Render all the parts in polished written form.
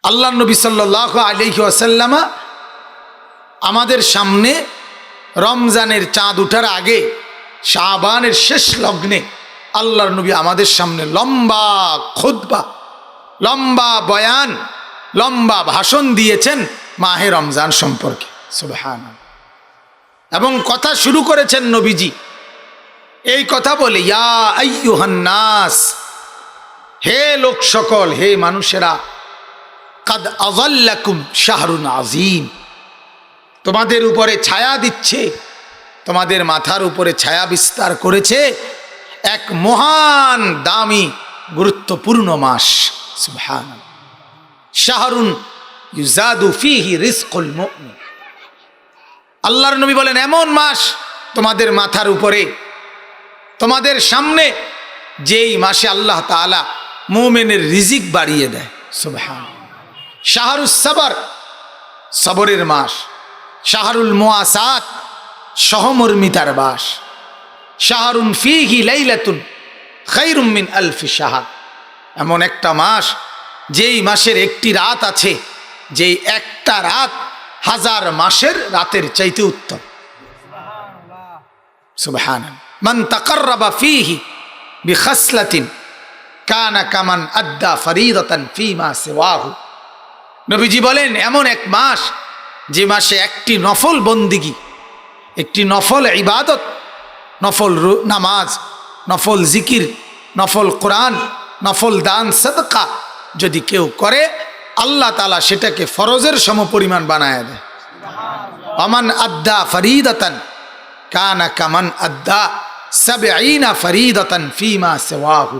আল্লাহ নবী সাল্লাল্লাহু আলাইহি ওয়াসাল্লাম আমাদের সামনে রমজানের চাঁদ ওঠার আগে শাবানের শেষ লগ্নে আল্লাহর নবী আমাদের সামনে লম্বা খুতবা, লম্বা বয়ান, লম্বা ভাষণ দিয়েছেন মাহে রমজান সম্পর্কে। সুবহানাল্লাহ। এবং কথা শুরু করেছেন নবীজি এই কথা বলে, ইয়া আইয়ুহান নাস, হে লোক সকল, হে মানুষেরা, কাদ আযাল্লাকুম শাহরুন আযীম, তোমাদের উপরে ছায়া দিচ্ছে, তোমাদের মাথার উপরে ছায়া বিস্তার করেছে এক মহান দামি গুরুত্বপূর্ণ মাস। সুবহানাল্লাহ। শাহরুন ইউজাদু ফীহি রিজকুল মুমিন, আল্লাহর নবী বলেন এমন মাস তোমাদের মাথার উপরে, তোমাদের সামনে, যেই মাসে আল্লাহ তাআলা মুমিনের রিজিক বাড়িয়ে দেয়। সুবহানাল্লাহ। শাহরুস সাবর, সবরের মাস। শাহরুল মুআসাত, সহমর্মিতার মাস। শাহরুন ফীহি লাইলাতুন খায়রুম মিন আলফি শাহর, এমন একটা মাস যেই মাসের একটি রাত আছে, যেই একটা রাত হাজার মাসের রাতের চাইতে উত্তম। সুবহানাল্লাহ। মান তাকাররাবা ফীহি বিখাসলাতিন কানা কামান আদ্দা ফরিদাতান ফীমা সিওয়াহু, নবীজি বলেন এমন এক মাস যে মাসে একটি নফল বন্দিগি, একটি নফল ইবাদত, নফল নামাজ, নফল জিকির, নফল কোরআন, নফল দান সাদকা যদি কেউ করে, আল্লাহ তাআলা সেটাকে ফরজের সমপরিমাণ বানায় দেয়। আমান আদ্দা ফরিদাতান কানা কামান আদ্দা সাবঈনা ফরিদাতান ফীমা সিওয়াহু,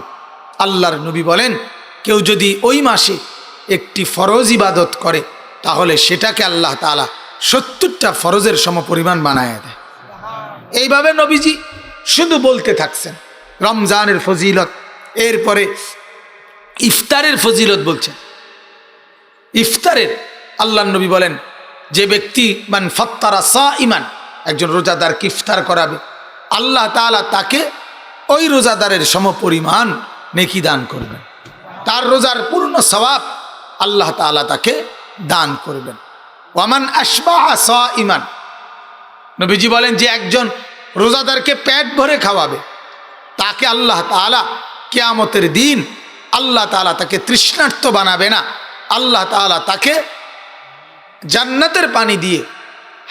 আল্লাহর নবী বলেন কেউ যদি ওই মাসে একটি ফরজ ইবাদত করে তাহলে সেটাকে আল্লাহ তাআলা 70টা ফরজের সমপরিমাণ বানায় দেয়। এইভাবে নবীজি শুধু বলতে থাকছেন রমজানের ফজিলত। এরপরে ইফতারের ফজিলত বলছেন। ইফতারের আল্লাহর নবী বলেন যে ব্যক্তি মান ফাত্তারা সাইমান, একজন রোজাদারকে ইফতার করাবে, আল্লাহ তাআলা তাকে ওই রোজাদারের সমপরিমাণ নেকি দান করবেন, তার রোজার পূর্ণ সওয়াব আল্লাহ তাআলা তাকে দান করবেন। ওয়ামান আশবাহা সাইমান, নবীজি বলেন যে একজন রোজাদারকে পেট ভরে খাওয়াবে, তাকে আল্লাহ তাআলা কিয়ামতের দিন আল্লাহ তাআলা তাকে তৃষ্ণার্ত বানাবে না, আল্লাহ তাআলা তাকে জান্নাতের পানি দিয়ে,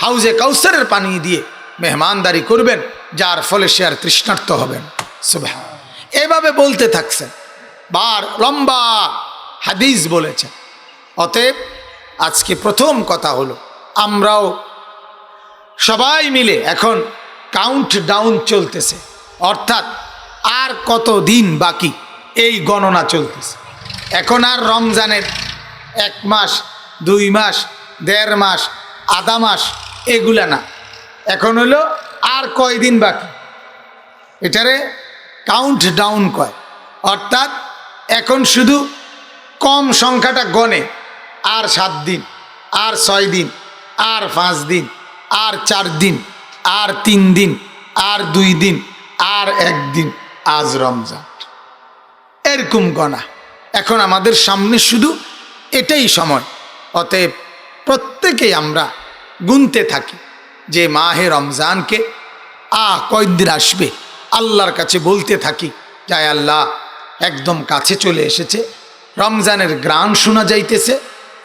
হাউজে কাউসারের পানি দিয়ে মেহমানদারি করবেন, যার ফলে সে আর তৃষ্ণার্ত হবেন। সুবহানাল্লাহ। এভাবে বলতে থাকছেন, বার লম্বা হাদিস বলেছেন। অতএব আজকে প্রথম কথা হলো আমরাও সবাই মিলে এখন কাউন্ট ডাউন চলতেছে, অর্থাৎ আর কত দিন বাকি এই গণনা চলতেছে। এখন আর রমজানের 1 মাস 2 মাস 1.5 মাস আধা মাস এগুলা না, এখন হলো আর কয়দিন বাকি, এটারে কাউন্ট ডাউন কয়। অর্থাৎ এখন শুধু কম সংখ্যাটা গণে, আর 7 দিন, আর 6 দিন, আর 5 দিন, আর 4 দিন, আর 3 দিন, আর 2 দিন, আর 1 দিন, আজ রমজান, এরকম গণা। এখন আমাদের সামনে শুধু এটাই সময়। অতএব প্রত্যেকেই আমরা গুনতে থাকি যে মাহে রমজানকে কয়দিন আসবে, আল্লাহর কাছে বলতে থাকি যায় আল্লাহ একদম কাছে চলে এসেছে, রমজানের গ্রাণ শোনা যাইতেছে,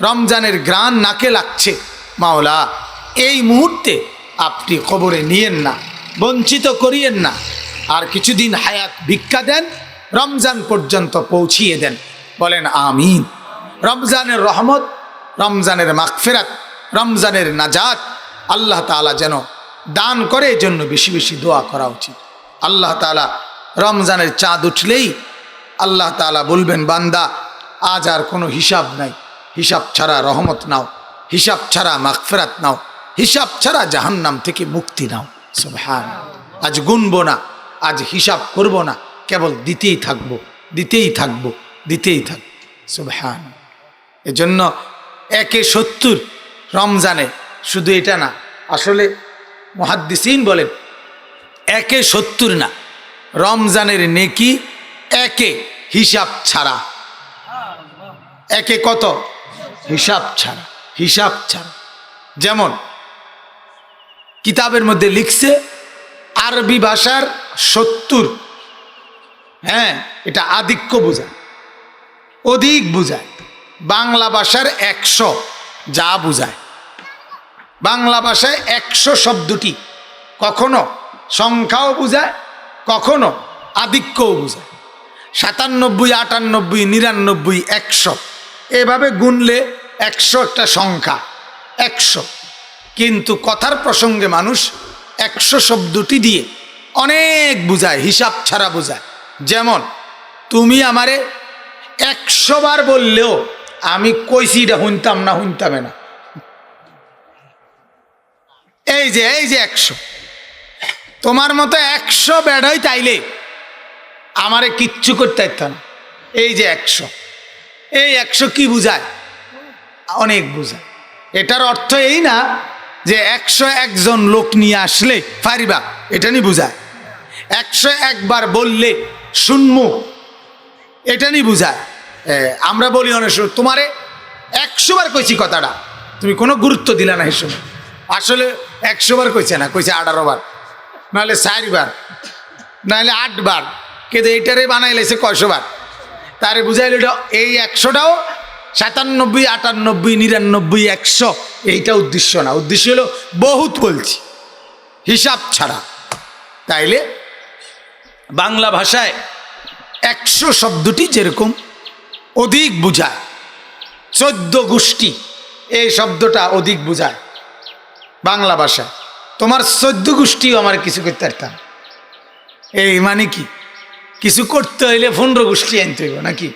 রমজানের গ্রাণ নাকে লাগছে, মাওলা এই মুহূর্তে আপনি খবরে নিয়েন না, বঞ্চিত করিয়েন না, আর কিছুদিন হায়াত ভিক্ষা দেন, রমজান পর্যন্ত পৌঁছিয়ে দেন। বলেন আমিন। রমজানের রহমত, রমজানের মাগফিরাত, রমজানের নাজাত আল্লাহ তাআলা যেন দান করে, এজন্য বেশি বেশি দোয়া করা উচিত। আল্লাহ তাআলা রমজানের চাঁদ উঠলেই আল্লাহ তাআলা বলবেন বান্দা আজ আর কোনো হিসাব নাই, হিসাব ছাড়া রহমত নাও, হিসাব ছাড়া মাগফিরাত নাও, হিসাব ছাড়া জাহান্নাম থেকে মুক্তি নাও। সুবহানাল্লাহ। আজ গুনবো না, আজ হিসাব করব না, কেবল দিতেই থাকবো, দিতেই থাকবো, দিতেই থাকবো। সুবহানাল্লাহ। এজন্য 1/70 রমজানে, শুধু এটা না, আসলে মুহাদ্দিসিন বলেন 1/70 না, রমজানের নেকি 1 হিসাব ছাড়া। 1 কত? হিসাব ছাড়া, হিসাব ছাড়া। যেমন কিতাবের মধ্যে লিখছে আরবি ভাষার 70, হ্যাঁ, এটা আধিক্য বোঝায়, অধিক বোঝায়। বাংলা ভাষার 100 যা বোঝায়। বাংলা ভাষায় 100 শব্দটি কখনো সংখ্যাও বোঝায়, কখনো আধিক্যও বোঝায়। 97, 98, 99, 100 এভাবে গুনলে 100 একটা সংখ্যা, 100। কিন্তু কথার প্রসঙ্গে মানুষ 100 শব্দটি দিয়ে অনেক বোঝায়, হিসাব ছাড়া বোঝায়। যেমন তুমি আমারে 100 বার বললেও আমি কইছি এটা শুনতাম না, শুনতামে না। এই যে 100, তোমার মতো 100 বেড়াই তাইলে আমারে কিচ্ছু করতে পারত না। এই যে 100, এই 100 কি বুঝায়? অনেক বুঝায়। এটার অর্থ এই না যে 101 জন লোক নিয়ে আসলে পারিবা, এটা নিয়ে বুঝায়। 101 বার বললে শুনমু, এটা নিয়ে বুঝায়। আমরা বলি অনেক সময় তোমারে 100 বার কইছি কথাটা, তুমি কোনো গুরুত্ব দিলা না। এই সময় আসলে 100 বার কইছে না, কইছে 18 বার, নাহলে 4 বার, নাহলে 8 বার। কিন্তু এইটারে বানাই লাইছে 100 বার। তারে বুঝাইল এই 100টাও 97, 98, 99, 100 এইটা উদ্দেশ্য না। উদ্দেশ্য হলো বহুত বলছি, হিসাব ছাড়া। তাইলে বাংলা ভাষায় 100 শব্দটি যেরকম অধিক বুঝায়, 14 গোষ্ঠী এই শব্দটা অধিক বুঝায় বাংলা ভাষায়। তোমার 14 গোষ্ঠীও আমার কিছু করতে পারতাম। এই মানে কি? কিছু করতে হইলে 15 গোষ্ঠী আনতে হইব নাকি?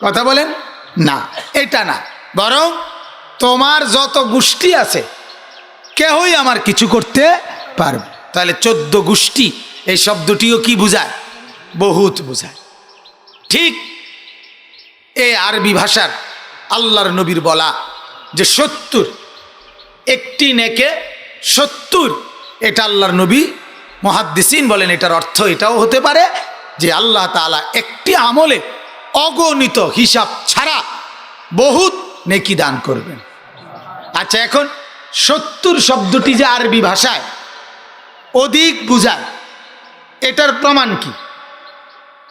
কথা বলেন না, এটা না। বরং তোমার যত গোষ্ঠী আছে কেহই আমার কিছু করতে পারবে। তাহলে 14 গোষ্ঠী এই শব্দটিও কি বুঝায়? বহুত বুঝায়। ঠিক এই আরবি ভাষার আল্লাহর নবীর বলা যে 70, একটি নেকে 70, এটা আল্লাহর নবী মুহাদ্দিসিন বলেন এটার অর্থ এটাও হতে পারে যে আল্লাহ তাআলা একটি আমলে অগণিত হিসাব ছাড়া বহুত নেকি দান করবেন। আচ্ছা, এখন 70 শব্দটি যে আরবি ভাষায় অধিক বুঝায়, এটার প্রমাণ কি?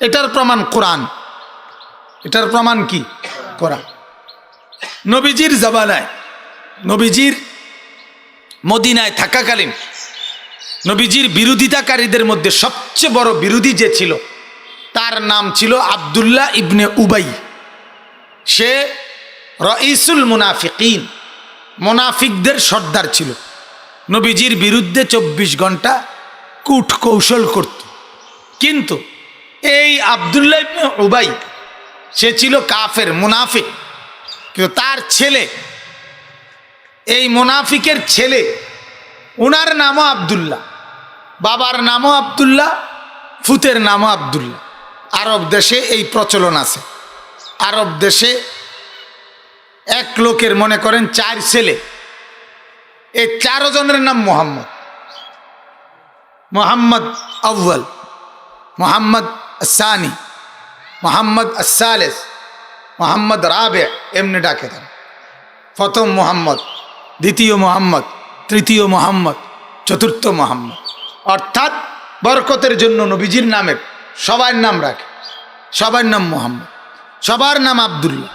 এটার প্রমাণ কোরআন। এটার প্রমাণ কি? কোরআন। নবীজির জামানায়, নবীজির মদিনায় থাকাকালীন নবীজির বিরোধিতাকারীদের মধ্যে সবচেয়ে বড় বিরোধী যে ছিল তার নাম ছিল আব্দুল্লাহ ইবনে উবাই। সে রাইসুল মুনাফিকিন, মুনাফিকদের সর্দার ছিল। নবীজির বিরুদ্ধে 24 ঘন্টা কূট কৌশল করত। কিন্তু এই আব্দুল্লাহ ইবনে উবাই সে ছিল কাফের, মুনাফিক। কিন্তু তার ছেলে, এই মুনাফিকের ছেলে, ওনার নামও আব্দুল্লাহ, বাবার নামও আব্দুল্লাহ, ফুতের নামও আব্দুল্লাহ। আরব দেশে এই প্রচলন আছে। আরব দেশে এক লোকের মনে করেন 4 ছেলে, এই 4 জনের নাম মোহাম্মদ। মোহাম্মদ আউ্বাল, মোহাম্মদ সানি, মোহাম্মদ সালেস, মোহাম্মদ রাবে, এমনি ডাকে তারা। প্রথম মোহাম্মদ, দ্বিতীয় মোহাম্মদ, তৃতীয় মোহাম্মদ, চতুর্থ মোহাম্মদ। অর্থাৎ বরকতের জন্য নবীজির নামের সবার নাম রাখে। সবার নাম মোহাম্মদ, সবার নাম আব্দুল্লাহ,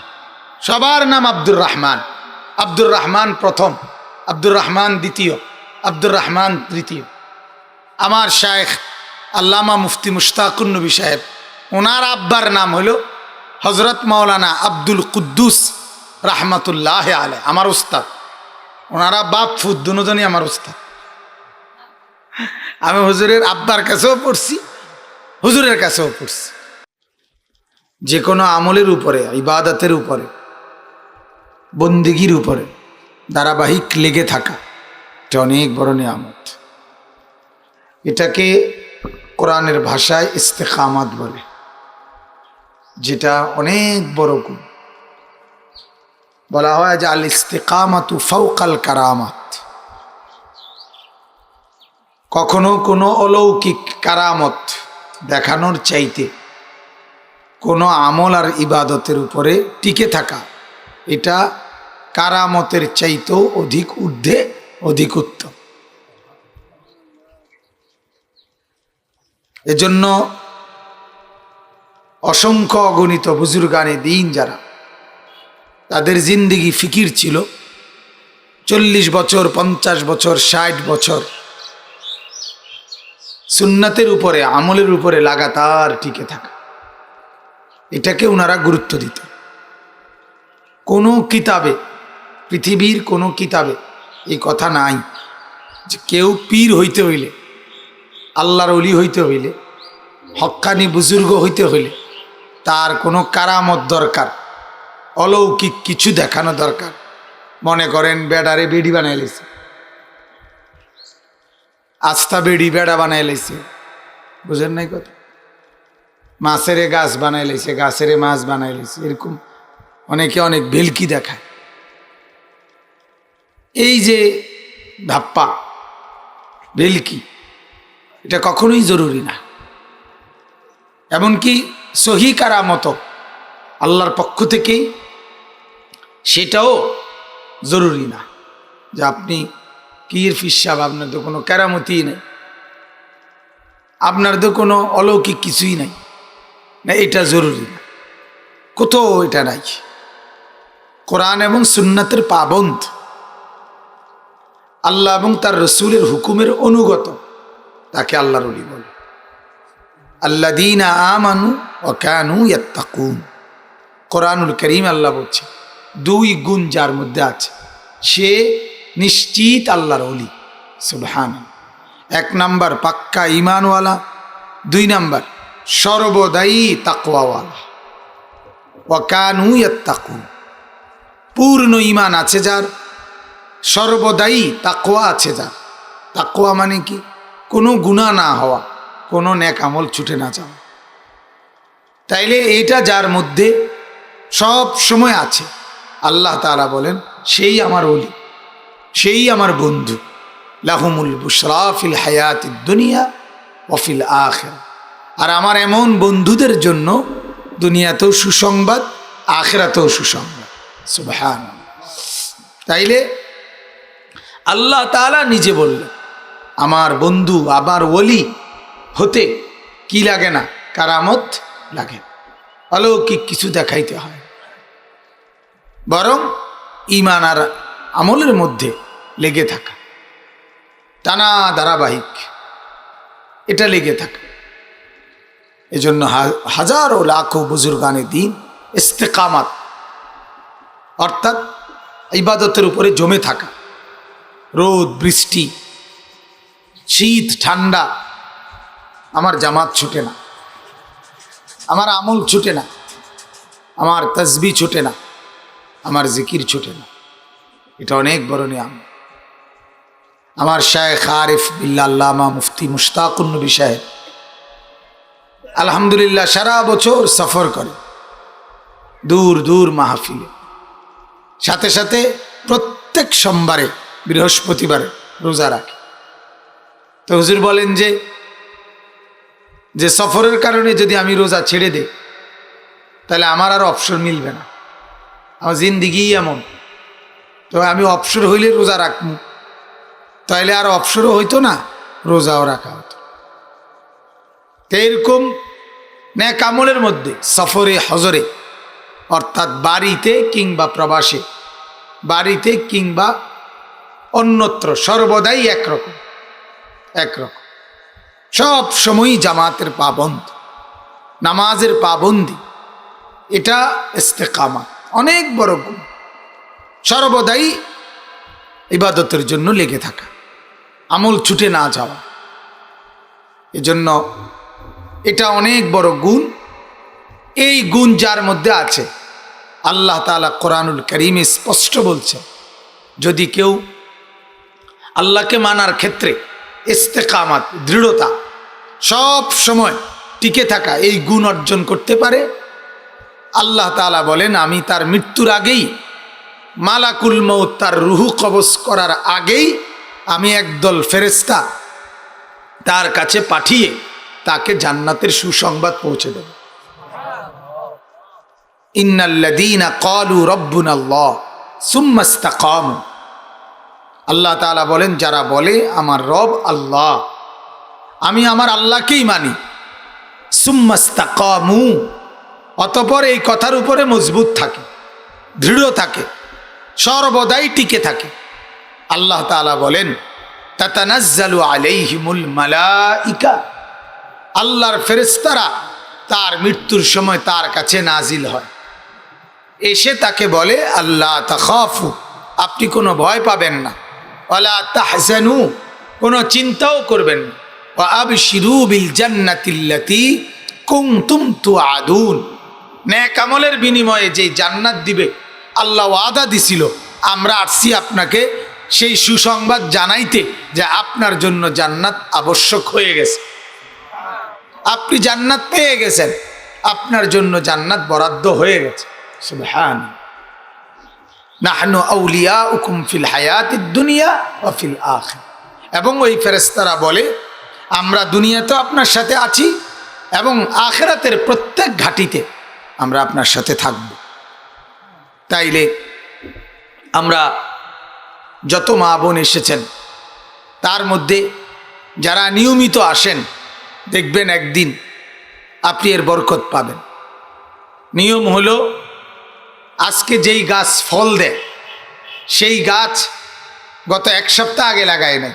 সবার নাম আব্দুর রহমান। আব্দুর রহমান প্রথম, আব্দুর রহমান দ্বিতীয়, আব্দুর রহমান তৃতীয়। আমার শায়েখ আল্লামা মুফতি মুশতাকুন নবী সাহেব, ওনার আব্বার নাম হলো হজরত মাওলানা আব্দুল কুদ্দুস রহমতুল্লাহ আলাই, আমার উস্তাদ। ওনারা বাপ ফুদ দুজনই আমার উস্তাদ। আমি হুজুরের আব্বার কাছেও পড়ছি, হুজুরের কাছেও পড়ছি। যে কোনো আমলের উপরে, ইবাদতের উপরে, বন্দিগির উপরে ধারাবাহিক লেগে থাকা, এটা অনেক বড় নিয়ামত। এটাকে কোরআনের ভাষায় ইস্তেকামাত বলে, যেটা অনেক বড় গুণ। বলা হয় যে আল ইস্তেকামাতু ফাওকাল কারামাত। কখনো কোনো অলৌকিক কারামত দেখানোর চাইতে কোনো আমল আর ইবাদতের উপরে টিকে থাকা এটা কারামতের চাইতেও অধিক ঊর্ধ্বে, অধিক উত্তম। এজন্য অসংখ্য অগণিত বুজুর্গানে দিন যারা, তাদের জিন্দিগি ফিকির ছিল 40 বছর, 50 বছর, 60 বছর সুন্নাতের উপরে, আমলের উপরে লাগাতার টিকে থাকা। এটাকে ওনারা গুরুত্ব দিত। কোনো কিতাবে, পৃথিবীর কোনো কিতাবে এই কথা নাই যে কেউ পীর হইতে হইলে, আল্লাহর ওলি হইতে হইলে, হক্কানি বুজুর্গ হইতে হইলে তার কোনো কারামত দরকার, অলৌকিক কিছু দেখানো দরকার। মনে করেন বেড়ারে বেড়ি বানাই লেছে, আস্থা বেড়ি বেড়া বানাই লেছে, বুঝেন নাই কথা? মাছেরে গাছ বানাই লেছে, গাছেরে মাছ বানাই লেছে, এরকম অনেকে অনেক ভেলকি দেখায়। এই যে ধাপ্পা ভেলকি, এটা কখনোই জরুরি না। এমনকি সহি কারামত আল্লাহর পক্ষ থেকেই, সেটাও জরুরি না যে আপনি পীর ফিসাব, আপনার তো কোনো কেরামতিই নেই, আপনার তো কোনো অলৌকিক কিছুই নাই, না এটা জরুরি না, কোথাও এটা নাই। কোরআন এবং সুন্নাতের পাবন্দ, আল্লাহ এবং তার রসুলের হুকুমের অনুগত, তাকে আল্লাহর ওলি বলে। আল্লাযীনা আমানু ওয়া কানু ইয়াত্তাকুন। কোরআনুল কারীম আল্লাহ বলছে 2 গুণ যার মধ্যে আছে সে নিশ্চিত আল্লাহর ওলি। সুবহানাল্লাহ। 1 নাম্বার পাক্কা ঈমানওয়ালা, 2 নাম্বার সর্বদাই তাকওয়াওয়ালা। ওয়া কানু ইয়াত্তাকুন, পূর্ণ ঈমান আছে যার, সর্বদাই তাকওয়া আছে যার। তাকওয়া মানে কি? কোনো গুনাহ না হওয়া, কোনো নেক আমল ছুটে না যাওয়া। তাইলে এটা যার মধ্যে সব সময় আছে, আল্লাহ তাআলা বলেন সেই আমার ওলি, সেই আমার বন্ধু। লাহুমুল বুশরা ফিল হায়াতিদ দুনিয়া ওয়া ফিল আখিরা। আর আমার এমন বন্ধুদের জন্য দুনিয়াতেও সুসংবাদ, আখিরাতেও সুসংবাদ। সুবহানাল্লাহ। তাইলে আল্লাহ তাআলা নিজে বললেন আমার বন্ধু, আমার ওলি হতে কি লাগে না? কারামত লাগে, অলৌকিক কিছু দেখাইতে হয়, বরং ঈমান আর আমলের মধ্যে লেগে থাকা, টানা ধারাবাহিক, এটা লেগে থাকা। এজন্য হাজারো লাখো বুজুর্গানে দিন ইস্তেকামাত, অর্থাৎ ইবাদতের উপরে জমে থাকা। রোদ বৃষ্টি, শীত ঠান্ডা, আমার জামাত ছুটে না, আমার আমল ছুটে না, আমার তাসবিহ ছুটে না, আমার জিকির ছুটে না। এটা অনেক বড় নিয়াম। আমার শায়েখ আরিফ বিল্লাহ আল্লামা মুফতি মুশতাকুন নবী সাহেব আলহামদুলিল্লাহ সারা বছর সফর করে, দূর দূর মাহফিলে, সাথে সাথে প্রত্যেক সোমবারে বৃহস্পতিবারে রোজা রাখে। তো হুজুর বলেন যে সফরের কারণে যদি আমি রোজা ছেড়ে দেই তাহলে আমার আর অবসর মিলবে না, আমার জিন্দিগি এমন। তো আমি অবসর হইলে রোজা রাখবো, তাইলে আর অবসরও হইতো না, রোজাও রাখা হতো। তো এরকম নেক আমলের মধ্যে সফরে হজরে, অর্থাৎ বাড়িতে কিংবা প্রবাসে, বাড়িতে কিংবা অন্যত্র, সর্বদাই একরকম একরকম, সব সময়ই জামাতের পাবন্দ, নামাজের পাবন্দি, এটা ইস্তেকামাত, অনেক বড় গুণ। সর্বদাই ইবাদতের জন্য লেগে থাকা, আমল ছুটে না যাওয়া, এজন্য এটা অনেক বড় গুণ। এই গুণ যার মধ্যে আছে, আল্লাহ তাআলা কোরআনুল কারীমে স্পষ্ট বলছে যদি কেউ আল্লাহকে মানার ক্ষেত্রে ইস্তেকামাত, দৃঢ়তা, সব সময় টিকে থাকা, এই গুণ অর্জন করতে পারে, আল্লাহ তাআলা বলেন আমি তার মৃত্যুর আগেই, মালাকুল মউত তার রুহু কবজ করার আগেই আমি একদল ফেরেশতা তার কাছে পাঠিয়ে তাকে জান্নাতের সুসংবাদ পৌঁছে দেব। ইন্নাল্লাযীনা ক্বালু রাব্বুনাল্লাহ সুম্মা ইসতাকামু, আল্লাহ তাআলা বলেন যারা বলে আমার রব আল্লাহ, আমি আমার আল্লাহকেই মানি, সুম্মা ইসতাকামু, অতঃপর এই কথার উপরে মজবুত থাকে, দৃঢ় থাকে, সর্বদাই টিকে থাকে, আল্লাহ তাআলা বলেন তাতানাজ্জালু আলাইহিমুল মালাইকা, আল্লাহর ফেরেশতারা তার মৃত্যুর সময় তার কাছে নাজিল হয়, এসে তাকে বলে আল্লাহ তাখাফু, আপনি কোনো ভয় পাবেন না, ওয়ালা তাহজানু, কোনো চিন্তাও করবেন না, ওয়া আবশিরু বিল জান্নাতিল্লাতী কুনতুম তুআদুন, নেক আমলের বিনিময়ে যে জান্নাত দিবে আল্লাহ ওয়াদা দিছিল, আমরা আসছি আপনাকে সেই সুসংবাদ জানাইতে যে আপনার জন্য জান্নাত আবশ্যক হয়ে গেছে, আপনি জান্নাত পেয়ে গেছেন, আপনার জন্য জান্নাত বরাদ্দ হয়ে গেছে। সুবহান, নাহনু আউলিয়াউকুম ফিল হায়াতিদ দুনিয়া ওয়া ফিল আখিরা, এবং ওই ফেরেশতারা বলে আমরা দুনিয়াতেও আপনার সাথে আছি এবং আখিরাতের প্রত্যেক ঘাটিতে আমরা আপনার সাথে থাকব। তাইলে আমরা যত মা বোন এসেছেন তার মধ্যে যারা নিয়মিত আসেন, দেখবেন একদিন আপনি এর বরকত পাবেন। নিয়ম হলো আজকে যেই গাছ ফল দেয় সেই গাছ গত এক সপ্তাহ আগে লাগায় নাই,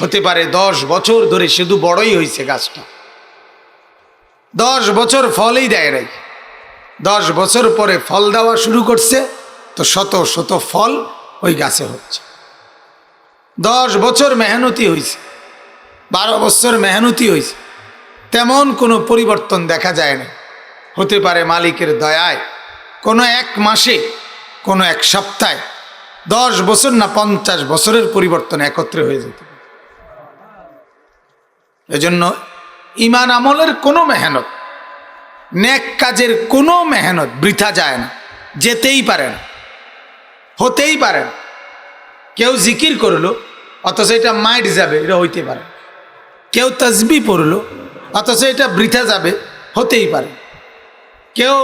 হতে পারে 10 বছর ধরে শুধু বড়ই হয়েছে গাছটা, 10 বছর ফলই দেয় নাই, 10 বছর পরে ফল দেওয়া শুরু করছে, তো শত শত ফল ওই গাছে হচ্ছে। 10 বছর মেহনতি হয়েছে, 12 বছর মেহনতি হয়েছে, তেমন কোনো পরিবর্তন দেখা যায় না। হতে পারে মালিকের দয়ায় কোনো এক মাসে, কোনো এক সপ্তাহে 10 বছর না 50 বছরের পরিবর্তন একত্রে হয়ে যেত। এজন্য ঈমান আমলের কোনো মেহনত, নেক কাজের কোনো মেহনত বৃথা যায় না, যেতেই পারে না, হতেই পারে না। কেউ জিকির করলো অথচ এটা মাইট যাবে, এটা হইতে পারে। কেউ তাসবিহ পড়লো অথচ এটা বৃথা যাবে, হতেই পারে। কেউ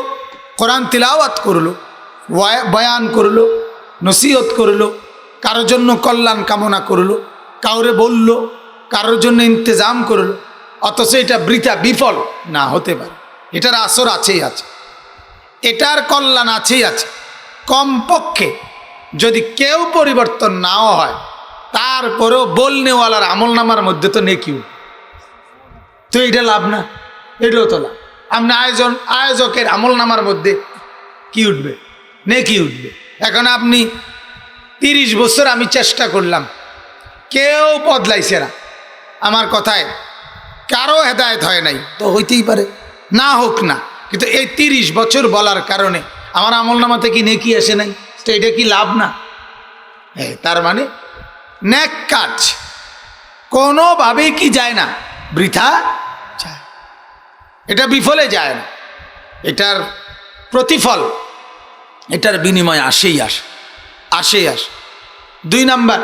কোরআন তিলাওয়াত করলো, বয়ান করলো, নসিহত করলো, কারোর জন্য কল্যাণ কামনা করলো, কাউরে বলল, কারোর জন্য ইন্তজাম করলো, অথচ এটা বৃথা বিফল না, হতে পারে। এটার আসর আছেই আছে, এটার কল্যাণ আছেই আছে। কমপক্ষে যদি কেউ পরিবর্তন নাও হয়, তারপরেও বলনেওয়ালার আমল নামার মধ্যে তো নেকি, তো এটা লাভ না, এটাও তো লাভ। আপনি আয়োজকের আমল নামার মধ্যে কি উঠবে? নেকি উঠবে। এখন আপনি 30 বছর আমি চেষ্টা করলাম, কেউ বদলাইছে না, আমার কথায় কারো হেদায়েত হয় নাই, তো হইতেই পারে, না হোক না, কিন্তু এই 30 বছর বলার কারণে আমার আমল নামাতে কি নেকি আসে নাই, তো এটা কি লাভ না? তার মানে নেক কাজ কোনোভাবেই কি যায় না, বৃথা যায়, এটা বিফলে যায় না, এটার প্রতিফল, এটার বিনিময় আসেই আসে, আসেই আসে। 2 নাম্বার,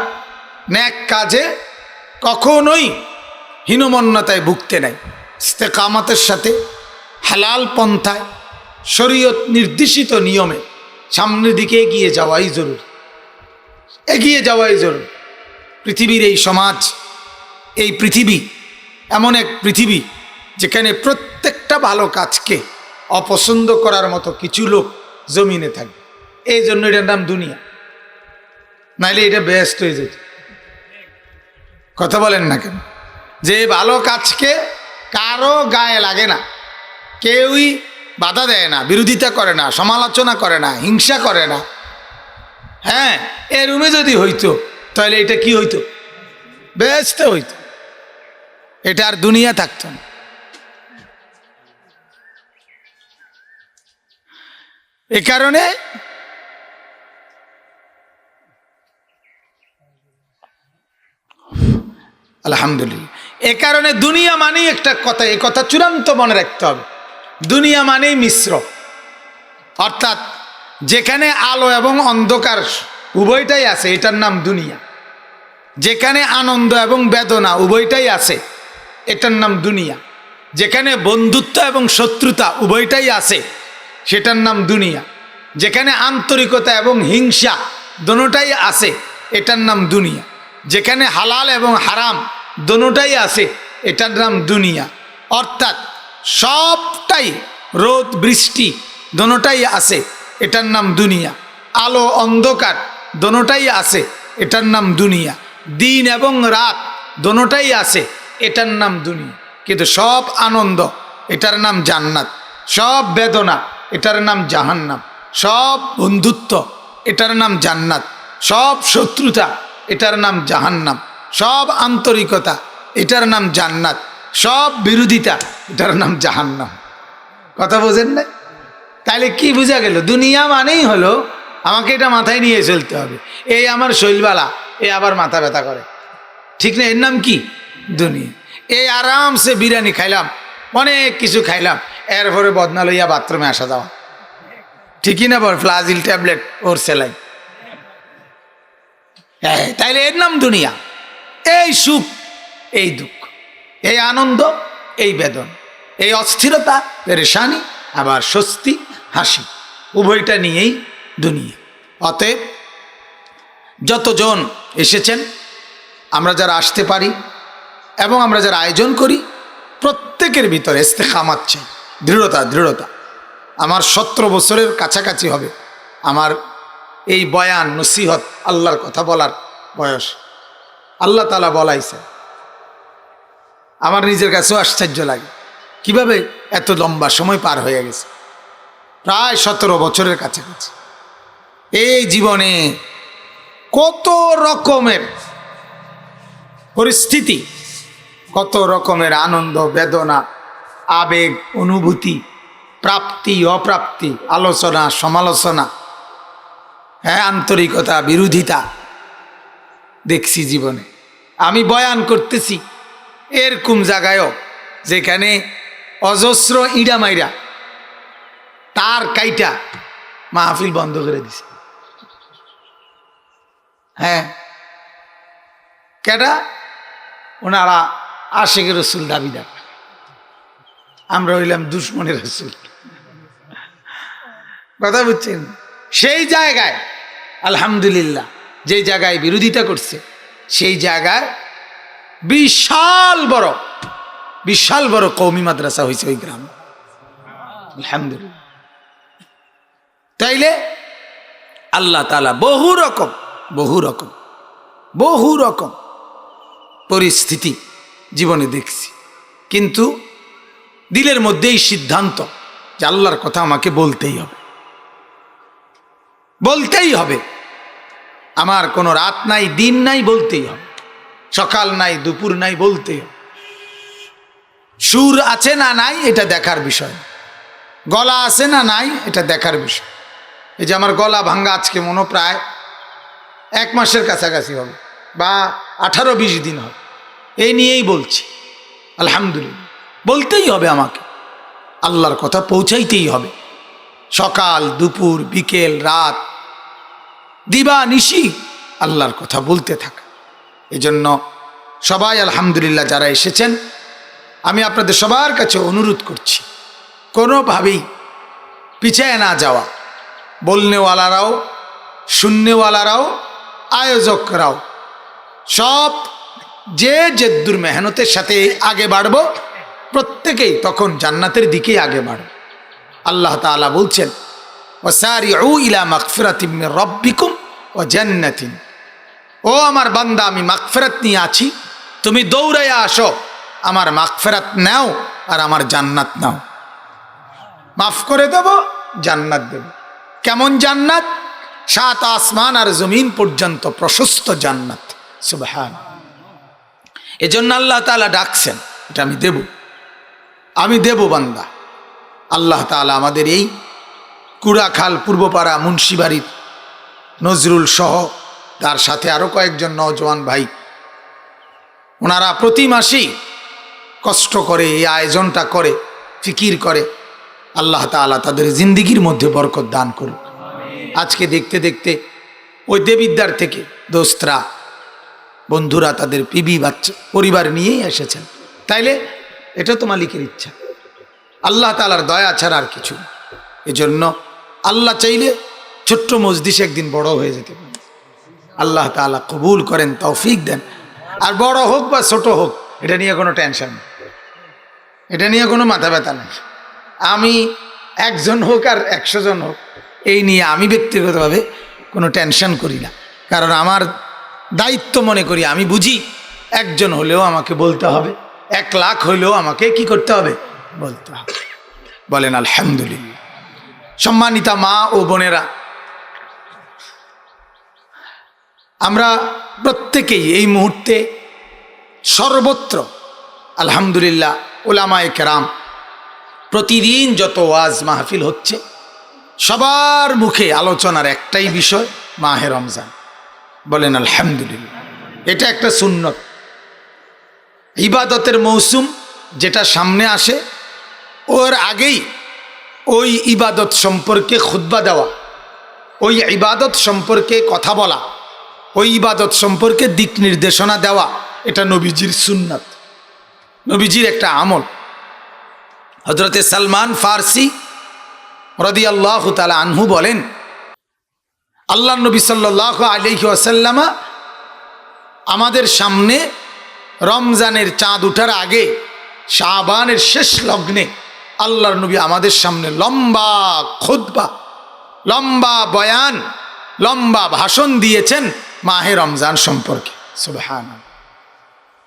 নেক কাজে কখনোই হীনমন্যতায় ভুগতে নাই, ইস্তেকামতের সাথে হালাল পন্থায় শরীয়ত নির্দেশিত নিয়মে সামনের দিকে এগিয়ে যাওয়াই জরুরি, এগিয়ে যাওয়াই জরুরি। পৃথিবীর এই সমাজ, এই পৃথিবী এমন এক পৃথিবী যেখানে প্রত্যেকটা ভালো কাজকে অপছন্দ করার মতো কিছু লোক জমিনে থাকে, এই জন্য এটার নাম দুনিয়া, নাইলে এটা বেস্ট হয়ে যেত। কথা বলেন না কেন? যে ভালো কাজকে কারো গায়ে লাগে না, কেউই বাধা দেয় না, বিরোধিতা করে না, সমালোচনা করে না, হিংসা করে না, হ্যাঁ, এর রুমে যদি হইতো তাহলে এটা কি হইতো? বেস্ট হইতো, এটা আর দুনিয়া থাকতো না। এ কারণে আলহামদুলিল্লাহ, এ কারণে দুনিয়া মানেই একটা কথা, এই কথা চূড়ান্ত মনে রাখতে হবে, দুনিয়া মানেই মিশ্র, অর্থাৎ যেখানে আলো এবং অন্ধকার উভয়টাই আছে এটার নাম দুনিয়া, যেখানে আনন্দ এবং বেদনা উভয়টাই আছে এটার নাম দুনিয়া, যেখানে বন্ধুত্ব এবং শত্রুতা উভয়টাই আছে সেটার নাম দুনিয়া। যেখানে আন্তরিকতা এবং হিংসা দোনোটাই আছে, এটার নাম দুনিয়া। যেখানে হালাল এবং হারাম দোনোটাই আছে, এটার নাম দুনিয়া। অর্থাৎ সবটাই, রোদ বৃষ্টি দোনোটাই আছে, এটার নাম দুনিয়া। আলো অন্ধকার দোনোটাই আছে, এটার নাম দুনিয়া। দিন এবং রাত দোনোটাই আছে, এটার নাম দুনিয়া। কিন্তু সব আনন্দ, এটার নাম জান্নাত। সব বেদনা, এটার নাম জাহান্নাম। সব বন্ধুত্ব, এটার নাম জান্নাত। সব শত্রুতা, এটার নাম জাহান্নাম। সব আন্তরিকতা, এটার নাম জান্নাত। সব বিরোধিতা, এটার নাম জাহান্নাম। কথা বোঝেন না? তাহলে কি বোঝা গেল? দুনিয়া মানেই হলো আমাকে এটা মাথায় নিয়ে চলতে হবে। এই আমার শৈলবালা, এ আবার মাথা ব্যথা করে, ঠিক না? এর নাম কি? দুনিয়া। এই আরামসে বিরিয়ানি খাইলাম, অনেক কিছু খাইলাম, এরপরে বদনা লইয়া বাথরুমে আসা যাওয়া, ঠিকই না? বল, ফ্লাজিল ট্যাবলেট ওর সেলাই, হ্যাঁ, তাইলে এর নাম দুনিয়া। এই সুখ, এই দুঃখ, এই আনন্দ, এই বেদন, এই অস্থিরতা, পেরেশানি, আবার স্বস্তি, হাসি, উভয়টা নিয়েই দুনিয়া। অতএব যতজন এসেছেন, আমরা যারা আসতে পারি এবং আমরা যারা আয়োজন করি, প্রত্যেকের ভিতরে ইস্তেকামাত চাই, দৃঢ়তা। আমার 17 বছরের কাছাকাছি হবে আমার এই বয়ান নসিহত, আল্লাহর কথা বলার বয়স। আল্লাহ তাআলা বলাইছে, আমার নিজের কাছেও আশ্চর্য লাগে কিভাবে এত লম্বা সময় পার হয়ে গেছে, প্রায় 17 বছরের কাছাকাছি। এই জীবনে কত রকমের পরিস্থিতি, কত রকমের আনন্দ, বেদনা, আবেগ, অনুভূতি, প্রাপ্তি, অপ্রাপ্তি, আলোচনা, সমালোচনা, হ্যাঁ, আন্তরিকতা, বিরোধিতা দেখছি জীবনে। আমি বয়ান করতেছি এরকম জায়গায়ও যেখানে অজস্র ইডা মাইরা তার কাইটা মাহফিল বন্ধ করে দিছে। হ্যাঁ, কেডা? ওনারা আশিকের রসুল দাবিদার, আমরা হইলাম দুশ্মনের রসুল। কথা বুঝছেন? সেই জায়গায় আলহামদুলিল্লাহ, যে জায়গায় বিরোধিতা করছে, সেই জায়গায় বিশাল বড় কওমি মাদ্রাসা হয়েছে ওই গ্রামে, আলহামদুলিল্লাহ। তাইলে আল্লাহ তাআলা বহু রকম পরিস্থিতি জীবনে দেখছি, কিন্তু দিলের মধ্যেই সিদ্ধান্ত যে আল্লাহর কথা আমাকে বলতেই হবে। আমার কোনো রাত নাই, দিন নাই, বলতেই হবে। সকাল নাই, দুপুর নাই, বলতেই হবে। সুর আছে না নাই এটা দেখার বিষয়, গলা আছে না নাই এটা দেখার বিষয়। এই যে আমার গলা ভাঙ্গা আজকে মনে প্রায় 1 মাসের কাছাকাছি হবে, বা 18-20 দিন হবে, এই নিয়েই বলছি। আলহামদুলিল্লাহ, বলতেই হবে আমাকে, আল্লাহর কথা পৌঁছাইতেই হবে। সকাল, দুপুর, বিকেল, রাত, দিবা নিশি আল্লাহর কথা বলতে থাকা। এজন্য সবাই আলহামদুলিল্লাহ যারা এসেছেন, আমি আপনাদের সবার কাছে অনুরোধ করছি, কোনোভাবেই পিছায় না যাওয়া। বলনেওয়ালারাও, শুননেওয়ালারাও, আয়োজকরাও সব যে যেদ্দুর মেহনতের সাথে আগে বাড়ব, প্রত্যেকেই তখন জান্নাতের দিকেই আগে বাড়ব। আল্লাহ তাআলা বলছেন, ওয়াসারিউ ইলা মাগফিরাতিম মির রাব্বিকুম ওয়া জান্নাতিন। ও আমার বান্দা, আমি মাগফিরাত নিয়ে আছি, তুমি দৌড়াইয়া আসো, আমার মাগফিরাত নাও আর আমার জান্নাত নাও। মাফ করে দেব, জান্নাত দেব। কেমন জান্নাত? 7 আসমান আর জমিন পর্যন্ত প্রশস্ত জান্নাত। সুবহানাল্লাহ। এজন্য আল্লাহ তাআলা ডাকছেন, এটা আমি দেব বান্দা। আল্লাহ তাআলা আমাদের এই কুড়াখাল পূর্বপাড়া মুন্সিবাড়ির নজরুল সহ তার সাথে আরো কয়েকজন নওজোয়ান ভাই, ওনারা প্রতি মাসেই কষ্ট করে এই আয়োজনটা করে, ফিকির করে। আল্লাহ তাআলা তাদের জিন্দিগির মধ্যে বরকত দান করুক। আজকে দেখতে দেখতে ওই দেবিদ্বার থেকে দোস্তরা, বন্ধুরা তাদের পিবি বাচ্চা পরিবার নিয়েই এসেছেন। তাইলে এটা তো মালিকের ইচ্ছা, আল্লাহ তাআলার দয়া ছাড়া আর কিছু। এজন্য আল্লাহ চাইলে ছোট্ট মজলিস একদিন বড় হয়ে যেতে পারে। আল্লাহ তাআলা কবুল করেন, তৌফিক দেন। আর বড় হোক বা ছোট হোক, এটা নিয়ে কোনো টেনশন নেই, এটা নিয়ে কোনো মাথা ব্যথা নেই। আমি একজন হোক আর 100 জন হোক, এই নিয়ে আমি ব্যক্তিগতভাবে কোনো টেনশন করি না। কারণ আমার দায়িত্ব মনে করি, আমি বুঝি একজন হলেও আমাকে বলতে হবে, 1 লাখ হলেও আমাকে কি করতে হবে, বলতে হবে। বলেন আলহামদুলিল্লাহ। সম্মানিতা মা ও বোনেরা, আমরা প্রত্যেকেই এই মুহূর্তে সর্বত্র আলহামদুলিল্লাহ উলামায়ে কেরাম, প্রতিদিন যত ওয়াজ মাহফিল হচ্ছে, সবার মুখে আলোচনার একটাই বিষয়, মাহে রমজান। বলেন আলহামদুলিল্লাহ। এটা একটা সুন্নত, ইবাদতের মৌসুম যেটা সামনে আসে, ওর আগেই ওই ইবাদত সম্পর্কে খুতবা দেওয়া, ওই ইবাদত সম্পর্কে কথা বলা, ওই ইবাদত সম্পর্কে দিক নির্দেশনা দেওয়া, এটা নবীজির সুন্নাত, নবীজির একটা আমল। হযরতে সালমান ফারসি রাদিয়াল্লাহু তাআলা আনহু বলেন, আল্লাহ নবী সাল্লাল্লাহু আলাইহি ওয়াসাল্লাম আমাদের সামনে রমজানের চাঁদ ওঠার আগে শাবানের শেষ লগ্নে আল্লাহর নবী আমাদের সামনে লম্বা খুতবা, লম্বা বয়ান, লম্বা ভাষণ দিয়েছেন মাহে রমজান সম্পর্কে। সুবহানাল্লাহ।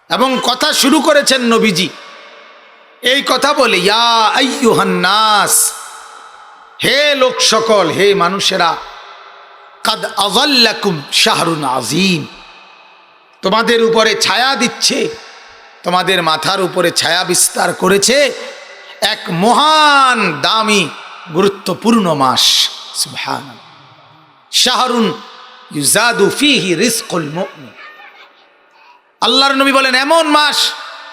এবং কথা শুরু করেছেন নবীজি এই কথা বলে, ইয়া আইয়ুহান নাস, হে লোক সকল, হে মানুষেরা, কাদ আযাল্লাকুম শাহরুন আযীম, তোমাদের উপরে ছায়া দিচ্ছে, তোমাদের মাথার উপরে ছায়া বিস্তার করেছে এক মহান দামি গুরুত্বপূর্ণ মাস। সুবহানাল্লাহ। শাহরুন ইউজাদু ফীহি রিজকুল মুমিন, আল্লাহর নবী বলেন এমন মাস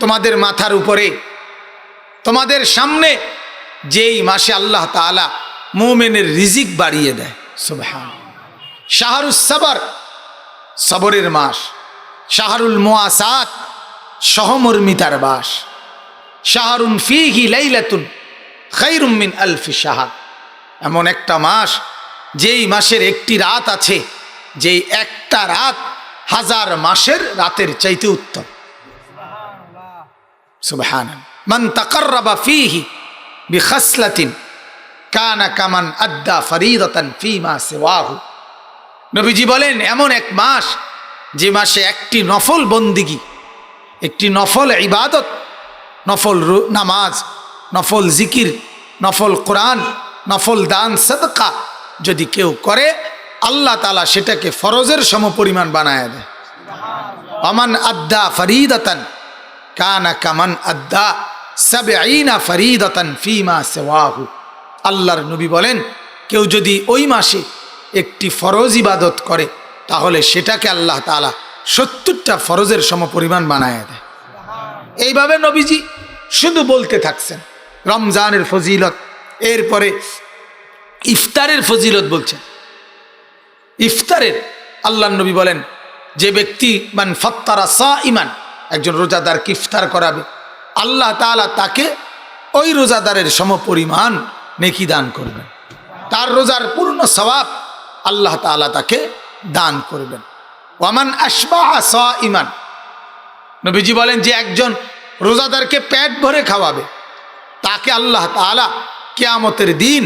তোমাদের মাথার উপরে, তোমাদের সামনে, যেই মাসে আল্লাহ তাআলা মুমিনের রিজিক বাড়িয়ে দেয়। সুবহানাল্লাহ। শাহরুস সাবর, সবরের মাস। শাহরুল মুআসাত, সহমর্মিতার মাস। শাহরুন ফীহি লাইলাতুন খায়রুম মিন আলফি শাহর, এমন একটা মাস যেই মাসের একটি রাত আছে, যেই একটা রাত 1000 মাসের রাতের চাইতে উত্তম। সুবহানাল্লাহ। মান তাকাররাবা ফীহি বিখাসলাতিন কানা কামান আদ্দা ফরিদাতান ফীমা সিওয়াহু, নবীজি বলেন এমন এক মাস যে মাসে একটি নফল বন্দিগি, একটি নফল ইবাদত, নফল নামাজ, নফল জিকির, নফল কোরআন, নফল দান সাদকা যদি কেউ করে, আল্লাহ তাআলা সেটাকে ফরজের সমপরিমাণ বানায় দেয়। আমান আদ্দা ফরিদাতান কানা কামান আদ্দা 70 ফরিদাতান ফীমা সিওয়াহু, আল্লাহর নবী বলেন কেউ যদি ওই মাসে একটি ফরজ ইবাদত করে, তাহলে সেটাকে আল্লাহ তাআলা 70টা ফরজের সমপরিমাণ বানায় দেয়। এইভাবে নবীজি শুধু বলতে থাকছেন রমজানের ফজিলত। এরপরে ইফতারের ফজিলত বলছেন। ইফতারের আল্লাহর নবী বলেন, যে ব্যক্তি মান ফাত্তারা সাইমান, একজন রোজাদারকে ইফতার করাবে, আল্লাহ তাআলা তাকে ওই রোজাদারের সমপরিমাণ নেকি দান করবেন, তার রোজার পূর্ণ সওয়াব আল্লাহ তাআলা তাকে দান করবেন। ওয়ামান আশবাহা সাইমান, নবীজি বলেন যে একজন রোজাদারকে পেট ভরে খাওয়াবে, তাকে আল্লাহ তাআলা কিয়ামতের দিন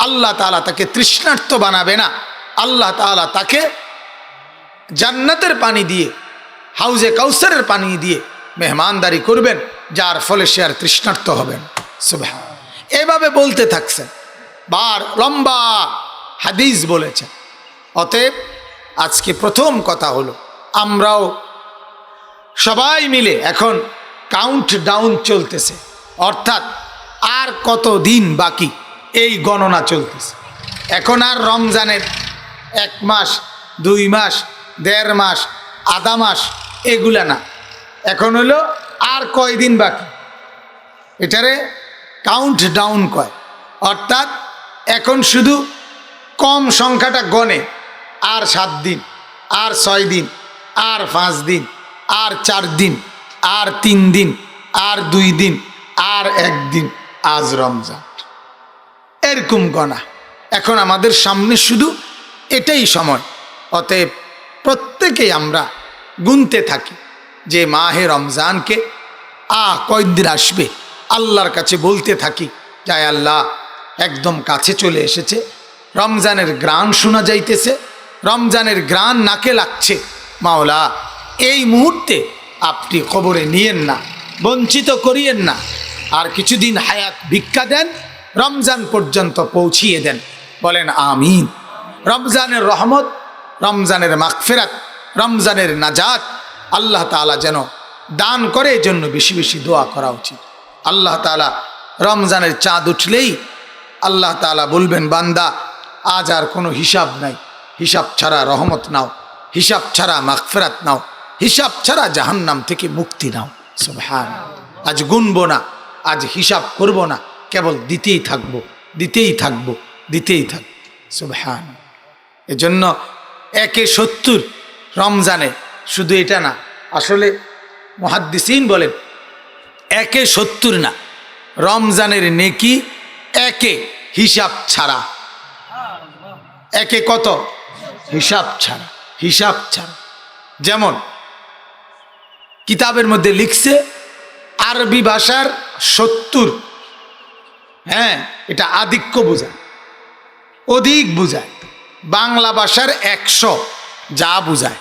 আল্লাহ তাআলা তাকে তৃষ্ণার্ত বানাবে না, আল্লাহ তাআলা তাকে জান্নাতের পানি দিয়ে, হাউজে কাউসারের পানি দিয়ে মেহমানদারি করবেন, যার ফলে সে আর তৃষ্ণার্ত হবেন। সুবহানাল্লাহ। এভাবে বলতে থাকছেন, বার লম্বা হাদিস বলেছেন। অতএব আজকে প্রথম কথা হলো, আমরাও সবাই মিলে এখন কাউন্ট ডাউন চলতেছে, অর্থাৎ আর কত দিন বাকি এই গণনা চলতেছে। এখন আর রমজানের 1 মাস, 2 মাস, 1.5 মাস, আধা মাস এগুলা না, এখন হলো আর কয়দিন বাকি, এটারে কাউন্ট ডাউন কয়। অর্থাৎ এখন শুধু কম সংখ্যাটা গণে, আর 7 দিন, আর 6 দিন, আর 5 দিন, আর 4 দিন, আর 3 দিন, আর 2 দিন, আর 1 দিন, আজ রমজান। এরকম গণা। এখন আমাদের সামনে শুধু এটাই সময়। অতএব প্রত্যেকেই আমরা গুনতে থাকি যে মাহে রমজানকে কয়দিন আসবে, আল্লাহর কাছে বলতে থাকি, যায় আল্লাহ একদম কাছে চলে এসেছে, রমজানের গ্রাণ শোনা যাইতেছে, রমজানের গ্রাণ নাকে লাগছে, মাওলা এই মুহূর্তে আপনি খবরে নিয়েন না, বঞ্চিত করিয়েন না, আর কিছুদিন হায়াত ভিক্ষা দেন, রমজান পর্যন্ত পৌঁছিয়ে দেন। বলেন আমিন। রমজানের রহমত, রমজানের মাগফিরাত, রমজানের নাজাত আল্লাহ তাআলা যেন দান করে, এই জন্য বেশি বেশি দোয়া করা উচিত। আল্লাহ তাআলা রমজানের চাঁদ উঠলেই আল্লাহ তাআলা বলবেন, বান্দা আজ আর কোনো হিসাব নাই, হিসাব ছাড়া রহমত নাও, হিসাব ছাড়া মাগফিরাত নাও, হিসাব ছাড়া জাহান্নাম থেকে মুক্তি নাও। সুবহানাল্লাহ। আজ গুনবো না, আজ হিসাব করব না, কেবল দিতেই থাকবো, দিতেই থাকবো, দিতেই থাকবো। সুবহানাল্লাহ। এজন্য 1-70 রমজানে, শুধু এটা না, আসলে মুহাদ্দিসিন বলেন 1-70 না, রমজানের নেকি 1 হিসাব ছাড়া। 1 কত? হিসাব ছাড়া, হিসাব ছাড়া। যেমন কিতাবের মধ্যে লিখছে আরবি ভাষার 70, হ্যাঁ এটা আধিক্য বোঝায়, অধিক বোঝায়। বাংলা ভাষার 100 যা বোঝায়।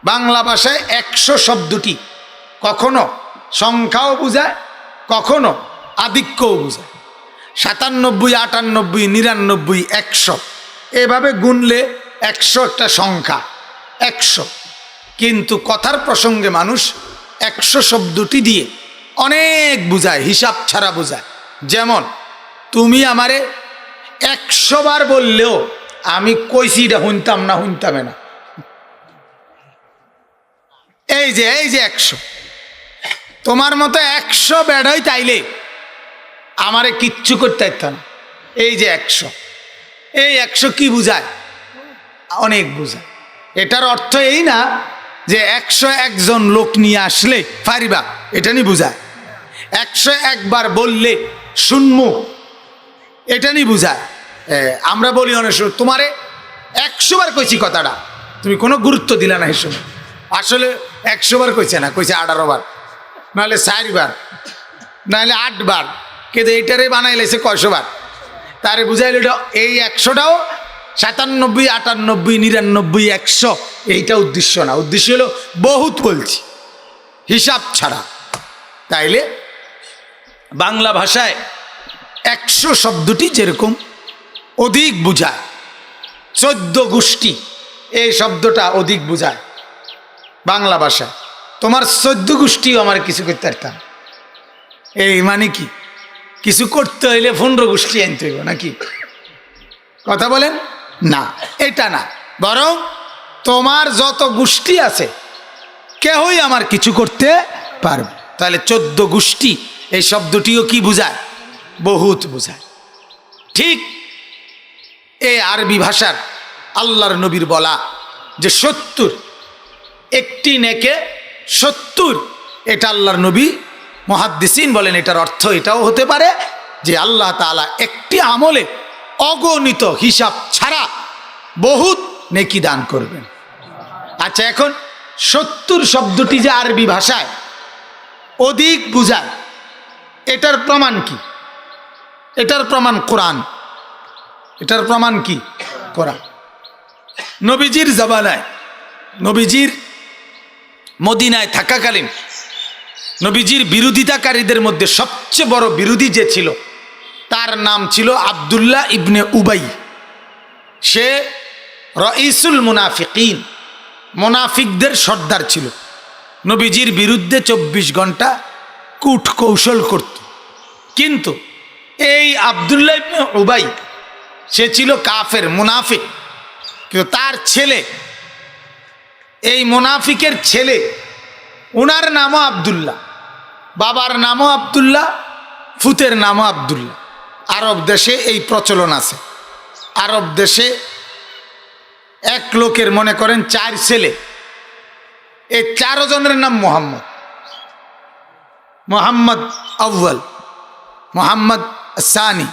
বাংলা ভাষায় 100 শব্দটি কখনো সংখ্যাও বোঝায়, কখনো আধিক্যও বোঝায়। 97, 98, 99, 100 এভাবে গুনলে 100 একটা সংখ্যা, 100। কিন্তু কথার প্রসঙ্গে মানুষ 100 শব্দটি দিয়ে অনেক বোঝায়, হিসাব ছাড়া বোঝায়। যেমন তুমি আমারে 100 বার বললেও আমি কইছি এটা শুনতাম না, শুনতামে না। এই যে 100, তোমার মতো 100 বেড়াই তাইলে আমারে কিচ্ছু করতে পারত না। এই যে 100, এই 100 কি বুঝায়? অনেক বুঝায়। এটার অর্থ এই না যে 101 জন লোক নিয়ে আসলে পারিবা, এটা নিয়ে বুঝায়। 101 বার বললে শুনমু, এটা নিয়ে বুঝায়। আমরা বলি অনেক সময়, তোমারে 100 বার কইছি কথাটা, তুমি কোনো গুরুত্ব দিলা না। এই সময় আসলে 100 বার কইছে না, কইছে 18 বার, নাহলে 4 বার, নাহলে 8 বার। কিন্তু এইটারে বানাই লাইছে 100 বার, তারে বুঝাইল এই 100টাও 97, 98, 99, 100 এইটা উদ্দেশ্য না। উদ্দেশ্য হলো বহুত বলছি, হিসাব ছাড়া। তাইলে বাংলা ভাষায় 100 শব্দটি যেরকম অধিক বুঝায়, 14 গোষ্ঠী এই শব্দটা অধিক বুঝায় বাংলা ভাষায়। তোমার 14 গোষ্ঠীও আমার কিছু করতে পারতাম। এই মানে কি? কিছু করতে হইলে 15 গোষ্ঠী আনতে হইব নাকি? কথা বলেন না, এটা না। বরং তোমার যত গোষ্ঠী আছে কেউই আমার কিছু করতে পারবে। তাহলে 14 গোষ্ঠী এই শব্দটিও কি বুঝায়? বহুত বুঝায়। ঠিক এই আরবি ভাষার আল্লাহর নবীর বলা যে 70, একটি নেকে 70, এটা আল্লাহর নবী মুহাদ্দিসিন বলেন এটার অর্থ এটাও হতে পারে যে আল্লাহ তাআলা একটি আমলে অগণিত হিসাব ছাড়া বহুত নেকি দান করবেন। আচ্ছা, এখন 70 শব্দটি যে আরবি ভাষায় অধিক বুঝায়, এটার প্রমাণ কি? এটার প্রমাণ কোরআন। এটার প্রমাণ কি? কোরআন। নবীজির জামানায়, নবীজির মদিনায় থাকাকালীন নবীজির বিরোধিতাকারীদের মধ্যে সবচেয়ে বড় বিরোধী যে ছিল তার নাম ছিল আব্দুল্লাহ ইবনে উবাই। সে রাইসুল মুনাফিকিন, মুনাফিকদের সর্দার ছিল। নবীজির বিরুদ্ধে 24 ঘন্টা কূট কৌশল করত। কিন্তু এই আব্দুল্লাহ ইবনে উবাই সে ছিল কাফের, মুনাফিক। কিন্তু তার ছেলে, এই মুনাফিকের ছেলে, ওনার নামও আব্দুল্লাহ, বাবার নামও আব্দুল্লাহ, ফুতের নামও আব্দুল্লাহ। আরব দেশে এই প্রচলন আছে। আরব দেশে এক লোকের মনে করেন 4 ছেলে, এই 4 জনের নাম মোহাম্মদ। মোহাম্মদ আউ্বাল, মোহাম্মদ সানি,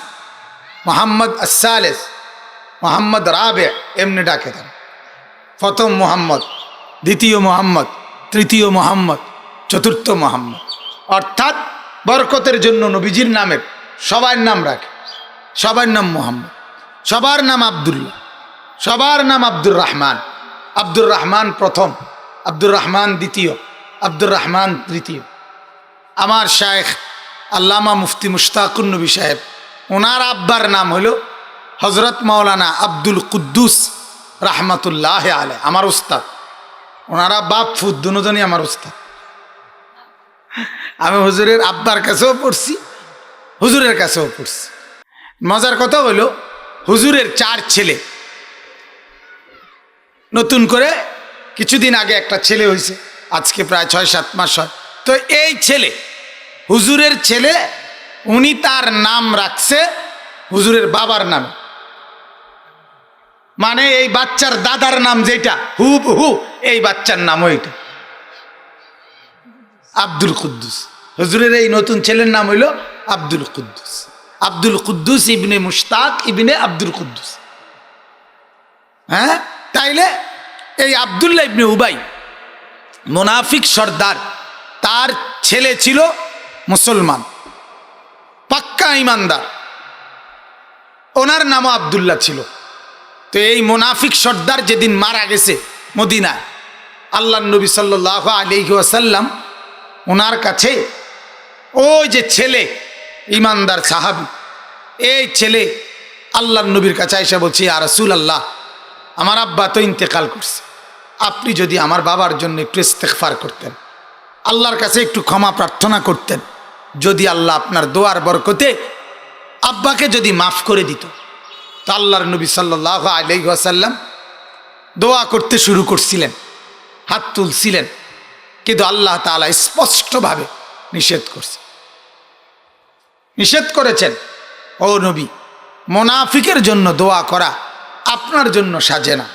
মোহাম্মদ আসসালেস, মোহাম্মদ রাবে, এমনি ডাকে তারা। প্রথম মোহাম্মদ, দ্বিতীয় মোহাম্মদ, তৃতীয় মোহাম্মদ, চতুর্থ মোহাম্মদ। অর্থাৎ বরকতের জন্য নবীজির নামের সবার নাম রাখে। সবার নাম মোহাম্মদ, সবার নাম আবদুল্লাহ, সবার নাম আব্দুর রহমান। আব্দুর রহমান প্রথম, আব্দুর রহমান দ্বিতীয়, আব্দুর রহমান তৃতীয়। আমার শায়েখ আল্লামা মুফতি মুশতাকুন নবী সাহেব, ওনার আব্বার নাম হলো হজরত মাওলানা আব্দুল কুদ্দুস রহমতুল্লাহ আলাই, আমার উস্তাদ। ওনারা বাপ ফুদ দুজনই আমার উস্তাদ। আমি হুজুরের আব্বার কাছেও পড়ছি, হুজুরের কাছেও পড়ছি। মজার কথা হলো হুজুরের 4 ছেলে। নতুন করে কিছুদিন আগে একটা ছেলে হয়েছে, আজকে প্রায় 6-7 মাস হয়। তো এই ছেলে, হুজুরের ছেলে, উনি তার নাম রাখছে হুজুরের বাবার নাম। মানে এই বাচ্চার দাদার নাম যেটা হুবহু এই বাচ্চার নাম ওইটা, আব্দুল কুদ্দুস। হুজুরের এই নতুন ছেলের নাম হইল আব্দুল কুদ্দুস, আব্দুল কুদ্দুস ইবনে মুশতাক ইবনে আব্দুল কুদ্দুস। হ্যাঁ, তাইলে এই আব্দুল্লাহ ইবনে উবাই মুনাফিক সর্দার, তার ছেলে ছিল মুসলমান, পাক্কা ইমানদার, ওনার নামও আব্দুল্লাহ ছিল। তো এই মুনাফিক সর্দার যেদিন মারা গেছে মদিনায়, আল্লাহ নবী সাল্লাল্লাহু আলাইহি ওয়াসাল্লাম ওনার কাছে ওই যে ছেলে ইমানদার সাহাবী, এই ছেলে আল্লাহ নবীর কাছে এসে বলছে, ইয়া রাসূলুল্লাহ, আমার আব্বা তো ইন্তেকাল করছে, আপনি যদি আমার বাবার জন্য একটু ইস্তেগফার করতেন, আল্লাহর কাছে একটু ক্ষমা প্রার্থনা করতেন, যদি আল্লাহ আপনার দোয়ার বরকতে আব্বাকে যদি মাফ করে দিত। তো আল্লাহর নবী সাল্লাল্লাহু আলাইহি ওয়াসাল্লাম দোয়া করতে শুরু করছিলেন, হাত তুলছিলেন, কিন্তু আল্লাহ তাআলা স্পষ্টভাবে নিষেধ করেছেন, ও নবী, মুনাফিকের জন্য দোয়া করা আপনার জন্য সাজে না,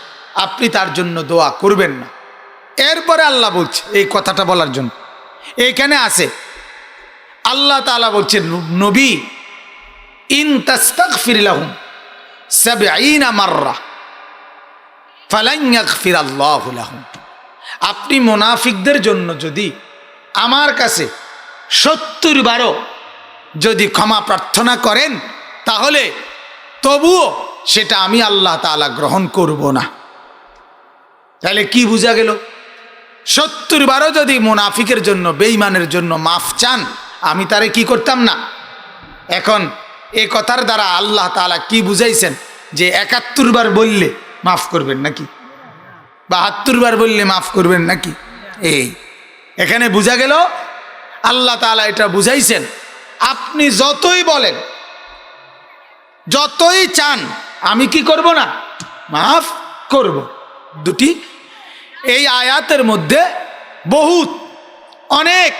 আপনি তার জন্য দোয়া করবেন না। এরপরে আল্লাহ বলছে এই কথাটা বলার জন্য, এইখানে আছে আল্লাহ তাআলা বলছেন, নবী, ইন তাস্তাগফির লাহুম ৭০ মাররা ফালান ইয়াগফিরাল্লাহু লাহুম। আপনি মুনাফিকদের জন্য যদি আমার কাছে ৭০ বারও যদি ক্ষমা প্রার্থনা করেন, তাহলে তবুও সেটা আমি আল্লাহ তাআলা গ্রহণ করব না। তাহলে কি বোঝা গেল? ৭০ বারও যদি মুনাফিকের জন্য, বেঈমানের জন্য মাফ চান, আমি তারে কি করতাম না। এখন এই কথার দ্বারা আল্লাহ তাআলা কি বুঝাইছেন? যে ৭১ বার বললে মাফ করবেন নাকি, ৭২ বার বললে মাফ করবেন নাকি? এই এখানে বোঝা গেল আল্লাহ তাআলা এটা বুঝাইছেন, আপনি যতই বলেন, যতই চান, আমি কি করব না, মাফ করব। দুটি এই আয়াতের মধ্যে বহুত অনেক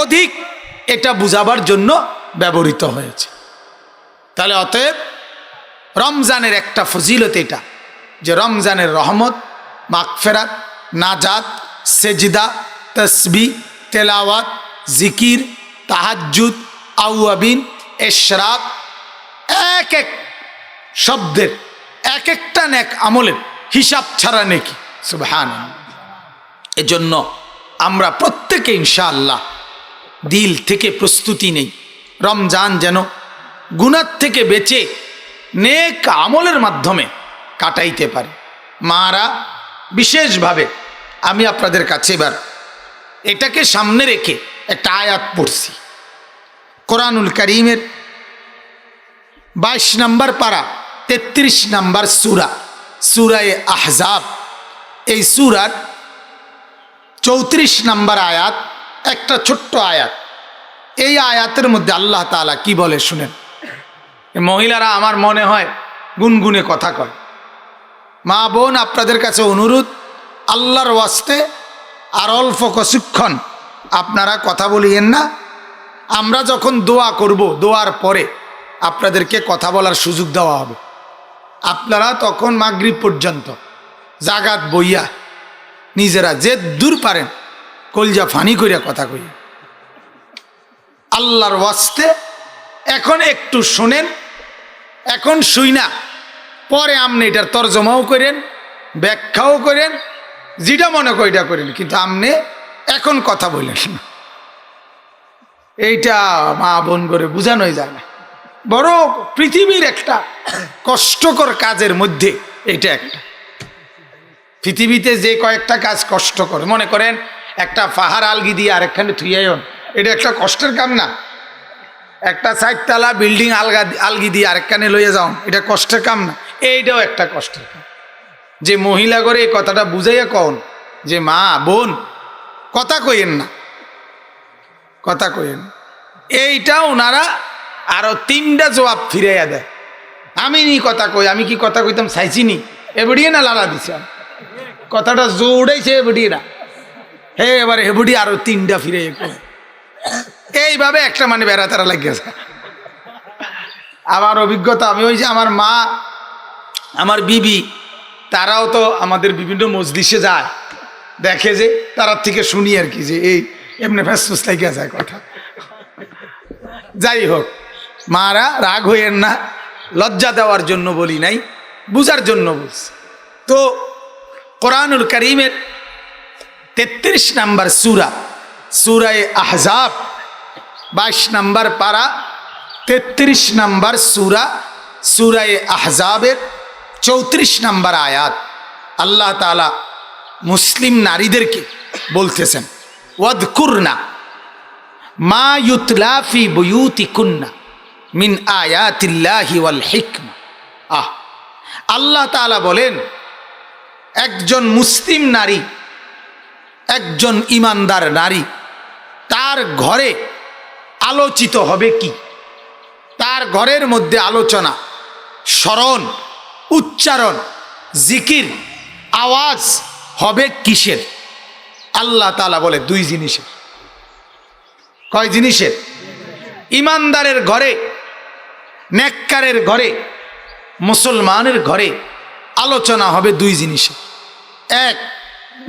অধিক এটা বুঝাবার জন্য ব্যবহৃত হয়েছে। তাহলে অতএব রমজানের একটা ফজিলত এটা, যে রমজানের রহমত, মাগফিরাত, নাজাত, সেজদা, তসবিহ, তেলাওয়াত, জিকির, তাহাজ্জুদ, আউয়াবিন, ইশরাক, এক এক শব্দের এক একটা নেক আমলের হিসাব ছাড়া নেকি। সুবহানাল্লাহ। এজন্য আমরা প্রত্যেকে ইনশাআল্লাহ দিল থেকে প্রস্তুতি নেই, রমজান যেন গুনাহ থেকে বেঁচে নেক আমলের মাধ্যমে কাটাইতে পারে। মারা বিশেষভাবে আমি আপনাদের কাছে এবার এটাকে সামনে রেখে একটা আয়াত পড়ছি, কোরআনুল কারীমের 22 নম্বর পারা 33 নম্বর সূরা, সূরায়ে আহজাব। এই সূরার 34 নম্বর আয়াত, একটা ছোট্ট আয়াত। এই আয়াতের মধ্যে আল্লাহ তাআলা কি বলে শুনেন। মহিলারা আমার মনে হয় গুনগুনে কথা কয়। মা বোন, আপনাদের কাছে অনুরোধ, আল্লাহর ওয়াস্তে আর অল্প কিছুক্ষণ আপনারা কথা বলিয়েন না। আমরা যখন দোয়া করব, দোয়ার পরে আপনাদেরকে কথা বলার সুযোগ দেওয়া হবে। আপনারা তখন মাগরিব পর্যন্ত জাগাত বইয়া নিজেরা যে দূর পারেন কলজা ফানি কইরা কথা কই। আল্লাহর ওয়াস্তে এখন একটু শোনেন, এখন শুই না, পরে আপনি এটার তর্জমাও করেন, ব্যাখ্যাও করেন, যেটা মনে করেন এটা করেন, কিন্তু আপনি এখন কথা বললেন না। এইটা মা বোন করে বোঝানোই যায় না। বড় পৃথিবীর একটা কষ্টকর কাজের মধ্যে এটা একটা। পৃথিবীতে যে কয়েকটা কাজ কষ্টকর, মনে করেন একটা পাহাড় আলগি দিয়ে আরেকখানে থুইয়ায়ন, এটা একটা কষ্টের কাম না? একটা 4 তলা বিল্ডিং আলগি দিয়ে আরেকখানে লইয়া যাও, এটা কষ্টের কাম না? এইটাও একটা কষ্টের কাম। যে মহিলা করে এই কথাটা বুঝাইয়া কন যে মা বোন কথা কইেন না, কথা কইেন। এইটা ওনারা আরো 3টা জবাব ফিরাইয়া দেয়। আমি নি কথা কই, আমি কি কথা কইতাম চাইছি নি, এবাড়িয়ে না লালা দিছে কথাটা জোড়াইছে এবাড়িয়ে না, হে এবারে হেবুড়ি আরো 3টা ফিরে কয়। এইভাবে একটা মানে বেড়া তারা লাগিয়েছে। আমার অভিজ্ঞতা, আমি ওই যে আমার মা, আমার বিবি, তারাও তো আমাদের বিভিন্ন মজলিসে যায়, দেখে যে তারার থেকে শুনি আর কি, যে এই এমনি ফ্যাসফুস লাগিয়ে যায় কথা। যাই হোক, মারা রাগ হইয়েন না, লজ্জা দেওয়ার জন্য বলি নাই, বুঝার জন্য বলছি। তো কোরআনুল কারীমের 33 নম্বর সূরা, সূরায়ে আহজাব, 22 নম্বর পারা, 33 নম্বর সূরা, সূরায়ে আহজাবের 34 নম্বর আয়াত। আল্লাহ তাআলা মুসলিম নারীদেরকে বলতেছেন, ওয়াদকুরনা মা ইউতলা ফি বুয়ুতিকুন্না মিন আয়াতিল্লাহি ওয়াল হিকমা। আল্লাহ তাআলা বলেন, একজন মুসলিম নারী, একজন ইমানদার নারী, তার ঘরে আলোচিত হবে কি? তার ঘরের মধ্যে আলোচনা, স্মরণ, উচ্চারণ, জিকির, আওয়াজ হবে কিসের? আল্লাহ তাআলা বলে 2 জিনিসের। কয় জিনিসের? ইমানদারের ঘরে, নেককারের ঘরে, মুসলমানের ঘরে আলোচনা হবে 2 জিনিসের। 1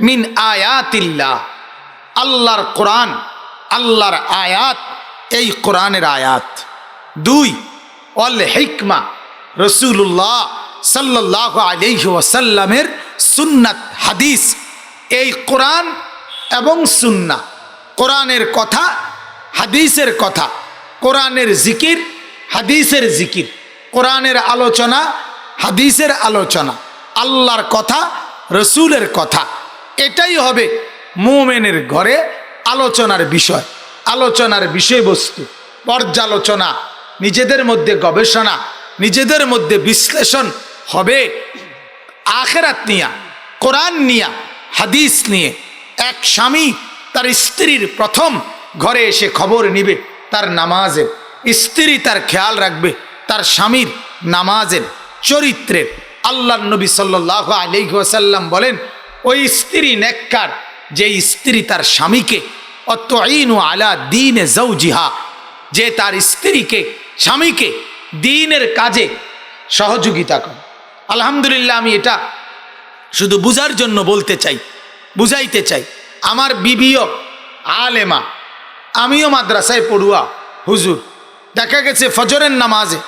মিন আয়াতিল্লাহ, আল্লাহর কোরআন, আল্লাহর আয়াত, এই কোরআনের আয়াত। 2 ওয়াল হিকমা, রাসূলুল্লাহ সাল্লাল্লাহু আলাইহি ওয়াসাল্লামের সুন্নাত হাদিস। এই কোরআন এবং সুন্নাহ, কোরআনের কথা, হাদিসের কথা, কোরআনের জিকির, হাদিসের জিকির, কোরআনের আলোচনা, হাদিসের আলোচনা, আল্লাহর কথা, রসুলের কথা, এটাই হবে মুমিনের ঘরে আলোচনার বিষয়, আলোচনার বিষয়বস্তু, পর্যালোচনা, নিজেদের মধ্যে গবেষণা, নিজেদের মধ্যে বিশ্লেষণ হবে আখিরাত নিয়া, কোরআন নিয়া, হাদিস নিয়ে। এক স্বামী তার স্ত্রীর প্রথম ঘরে এসে খবর নিবে তার নামাজের, স্ত্রী তার খেয়াল রাখবে তার স্বামীর নামাজের, চরিত্রের। আল্লাহর নবী সাল্লাল্লাহু আলাইহি ওয়াসাল্লাম বলেন, ওই স্ত্রী নেককার যে স্ত্রী তার স্বামীকে অতঈনু আলা দীনে যাওজিহা, যে তার স্ত্রীকে, স্বামীকে দ্বীনের কাজে সহযোগিতা করে। আলহামদুলিল্লাহ, আমি এটা শুধু বুঝার জন্য বলতে চাই, বুঝাইতে চাই। আমার বিবিও আলেমা, আমিও মাদ্রাসায় পড়ুয়া হুজুর। দেখা গেছে ফজরের নামাজে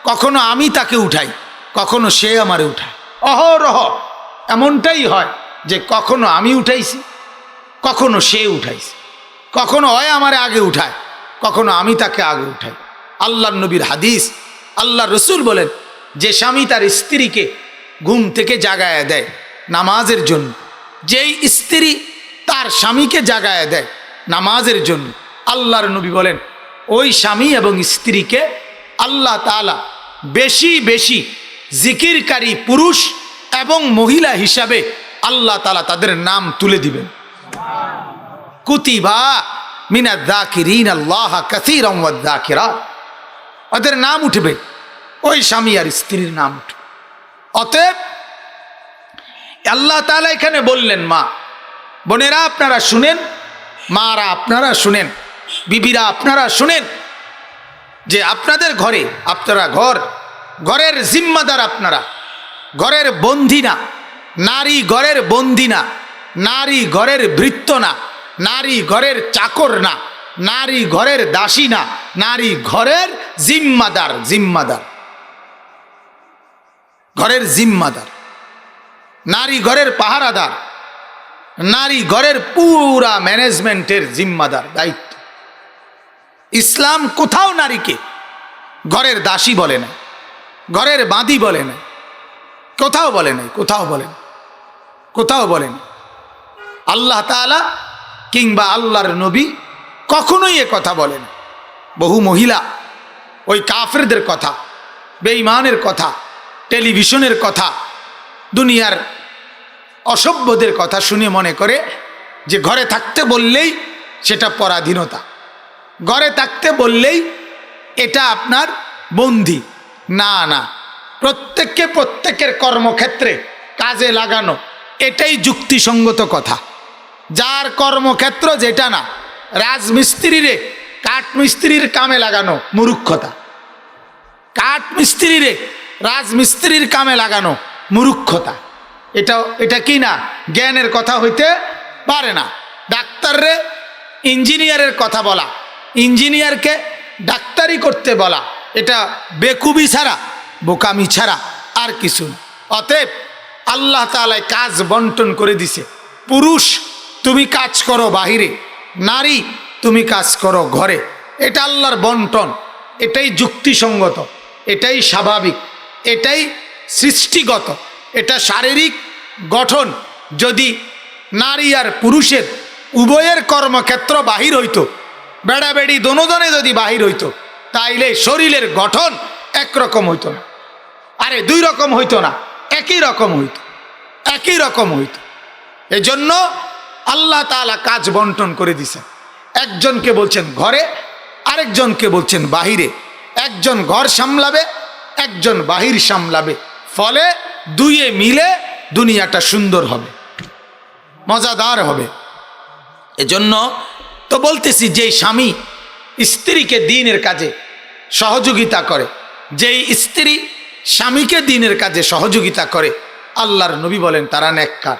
কখনো আমি তাকে উঠাই, কখনো সে আমারে উঠায়। অহরহ এমনটাই হয় যে কখনো আমি উঠাইছি, কখনো সে উঠাইছে, কখনো হয় আমারে আগে উঠায়, কখনো আমি তাকে আগে উঠাই। আল্লাহর নবীর হাদিস, আল্লাহ রসুল বলেন, যে স্বামী তার স্ত্রীকে ঘুম থেকে জাগায় দেয় নামাজের জন্য, যেই স্ত্রী তার স্বামীকে জাগায় দেয় নামাজের জন্য, আল্লাহর নবী বলেন ওই স্বামী এবং স্ত্রীকে আল্লাহ তাআলা বেশি বেশি জিকিরকারী পুরুষ এবং মহিলা হিসাবে আল্লাহ তাআলা তাদের নাম তুলে দিবেন। কুতিবা মিনাজ যাকিরিন আল্লাহ কাসীরান ওয়াজ যাকিরাত, ওদের নাম উঠবে, ওই স্বামী আর স্ত্রীর নাম উঠবে। অতএব আল্লাহ তাআলা এখানে বললেন, মা বোনেরা আপনারা শুনেন, মারা আপনারা শুনেন, বিবিরা আপনারা শুনেন, যে আপনাদের ঘরে, আপনারা ঘরের জিম্মাদার, আপনারা ঘরের বন্দী না, নারী ঘরের বন্দী না, নারী ঘরের ভৃত্য না, নারী ঘরের চাকর না, নারী ঘরের দাসী না, নারী ঘরের জিম্মাদার। জিম্মাদার ঘরের জিম্মাদার, নারী ঘরের পাহারাদার, নারী ঘরের পুরা ম্যানেজমেন্টের জিম্মাদার, দায়িত্ব। ইসলাম কোথাও নারীকে ঘরের দাসী বলে না, ঘরের বাঁধি বলে না, কোথাও বলে নাই, কোথাও বলেন, কোথাও বলেন। আল্লাহ তাআলা কিংবা আল্লাহর নবী কখনোই এ কথা বলেন। বহু মহিলা ওই কাফেরদের কথা, বেঈমানের কথা, টেলিভিশনের কথা, দুনিয়ার অসভ্যদের কথা শুনে মনে করে যে ঘরে থাকতে বললেই সেটা পরাধীনতা, ঘরে থাকতে বললেই এটা আপনার বন্দী। না না, প্রত্যেককে প্রত্যেকের কর্মক্ষেত্রে কাজে লাগানো এটাই যুক্তিসঙ্গত কথা। যার কর্মক্ষেত্র যেটা না, রাজমিস্ত্রিরে কাঠমিস্ত্রির কামে লাগানো মূর্খতা, কাঠমিস্ত্রিরে রাজমিস্ত্রির কামে লাগানো মূর্খতা। এটা কি না, জ্ঞানের কথা হইতে পারে না। ডাক্তাররে ইঞ্জিনিয়ারের কথা বলা, ইঞ্জিনিয়ারকে ডাক্তারি করতে বলা, এটা বেকুবি ছাড়া, বোকামি ছাড়া আর কিছু না। অতএব আল্লাহ তাআলা কাজ বন্টন করে দিছে। পুরুষ তুমি কাজ করো বাহিরে, নারী তুমি কাজ করো ঘরে। এটা আল্লাহর বন্টন, এটাই যুক্তিসঙ্গত, এটাই স্বাভাবিক, এটাই সৃষ্টিগত, এটা শারীরিক গঠন। যদি নারী আর পুরুষের উভয়ের কর্মক্ষেত্র বাহির হইতো, বেড়াবেড়ি দোনোজনে যদি বাহির হইতো, তাইলে শরীরের গঠন একরকম হইতো না, আরে দুই রকম হইতো না, একই রকম হইতো, একই রকম হইতো। এজন্য আল্লাহ তাআলা কাজ বন্টন করে দিছেন। একজনকে বলছেন ঘরে, আরেকজনকে বলছেন বাহিরে। একজন ঘর সামলাবে, একজন বাহির সামলাবে। ফলে দুইয়ে মিলে দুনিয়াটা সুন্দর হবে, মজাদার হবে। এজন্য তো বলতেছি, যেই স্বামী স্ত্রীকে দ্বীনের কাজে সহযোগিতা করে, যেই স্ত্রী স্বামীকে দ্বীনের কাজে সহযোগিতা করে, আল্লাহর নবী বলেন তারা নেককার,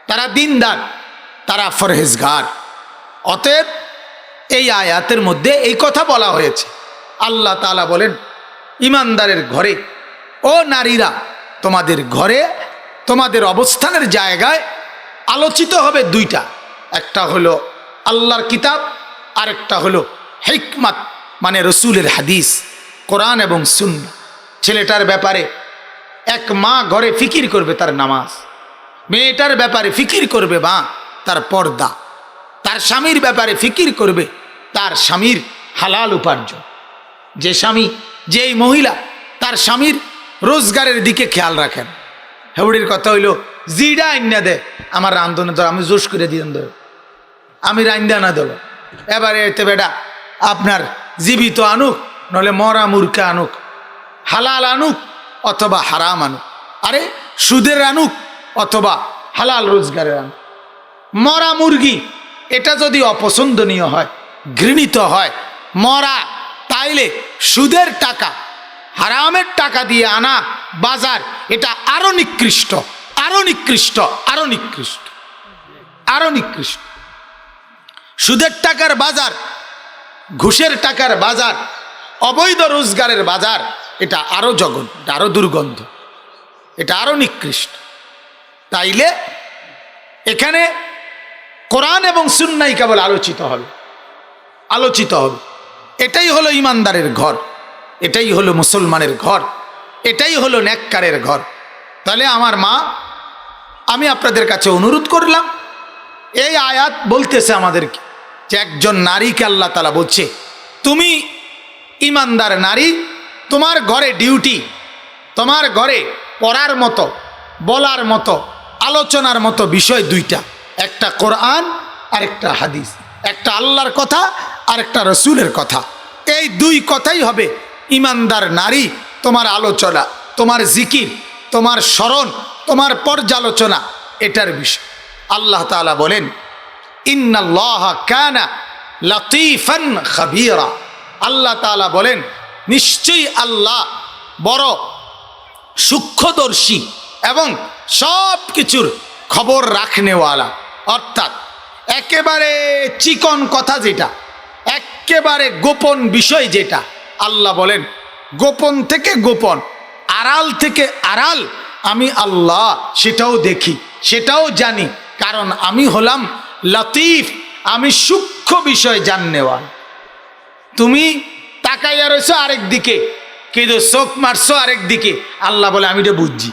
তারা দ্বীনদার, তারা ফরহেজগার। অতএব এই আয়াতের মধ্যে এই কথা বলা হয়েছে। আল্লাহ তাআলা বলেন ইমানদারের ঘরে, ও নারীরা তোমাদের ঘরে তোমাদের অবস্থানের জায়গায় আলোচিত হবে দুইটা, একটা হলো আল্লাহর কিতাব, আরেকটা হলো হিকমত মানে রসুলের হাদিস, কোরআন এবং সুন্নাহ। ছেলেটার ব্যাপারে এক মা ঘরে ফিকির করবে তার নামাজ, মেয়েটার ব্যাপারে ফিকির করবে মা তার পর্দা, তার স্বামীর ব্যাপারে ফিকির করবে তার স্বামীর হালাল উপার্জন। যে স্বামী, যেই মহিলা তার স্বামীর রোজগারের দিকে খেয়াল রাখেন। হেউড়ির কথা হইল জিডা আইনা দে আমার রান্ধনে ধর, আমি জোশ করে দিয়ে দেব, আমি রান্দা না দেব। এবারে এতে বেটা আপনার জীবিত আনুক, নলে মরা মুরকা আনুক, হালাল আনুক অথবা হারাম আনুক, আরে সুদের আনুক অথবা হালাল রোজগারের আনুক। মরা মুরগি এটা যদি অপছন্দনীয় হয়, ঘৃণিত হয় মরা, তাইলে সুদের টাকা, হারামের টাকা দিয়ে আনা বাজার, এটা আরো নিকৃষ্ট, আরো নিকৃষ্ট, আরো নিকৃষ্ট, আরো নিকৃষ্ট। সুদের টাকার বাজার, ঘুষের টাকার বাজার, অবৈধ রোজগারের বাজার, এটা আরো জঘন্য, এটা আরো দুর্গন্ধ, এটা আরো নিকৃষ্ট। তাইলে এখানে কোরআন এবং সুন্নাহ কেবল আলোচিত হবে, আলোচিত হবে। এটাই হলো ইমানদারের ঘর, এটাই হলো মুসলমানের ঘর, এটাই হলো নেককারের ঘর। তাহলে আমার মা, আমি আপনাদের কাছে অনুরোধ করলাম, এই আয়াত বলতেছে আমাদেরকে যে একজন নারীকে আল্লাহ তাআলা বলছে, তুমি ইমানদার নারী, তোমার ঘরে ডিউটি, তোমার ঘরে পড়ার মতো, বলার মতো, আলোচনার মতো বিষয় দুইটা, একটা কোরআন আর একটা হাদিস, একটা আল্লাহর কথা আর একটা রসুলের কথা। এই দুই কথাই হবে ইমানদার নারী তোমার আলোচনা, তোমার জিকির, তোমার স্মরণ, তোমার পর্যালোচনা, এটার বিষয়। আল্লাহ তাআলা বলেন ইন্নাল্লাহা কানা লাতীফান খাবীরা। আল্লাহ তাআলা বলেন নিশ্চয়ই আল্লাহ বড় সূক্ষ্মদর্শী এবং সব কিছুর খবর রাখনেওয়ালা। অর্থাৎ একেবারে চিকন কথা যেটা, একেবারে গোপন বিষয় যেটা, আল্লাহ বলেন গোপন থেকে গোপন আড়াল থেকে আড়াল আমি আল্লাহ সেটাও দেখি, সেটাও জানি, কারণ আমি হলাম লতিফ, আমি সূক্ষ্ম বিষয় জাননেওয়াল। তুমি তাকাইয়া রয়েছো আরেক দিকে, কিন্তু চোখ মারছো আরেক দিকে, আল্লাহ বলে আমি এটা বুঝছি।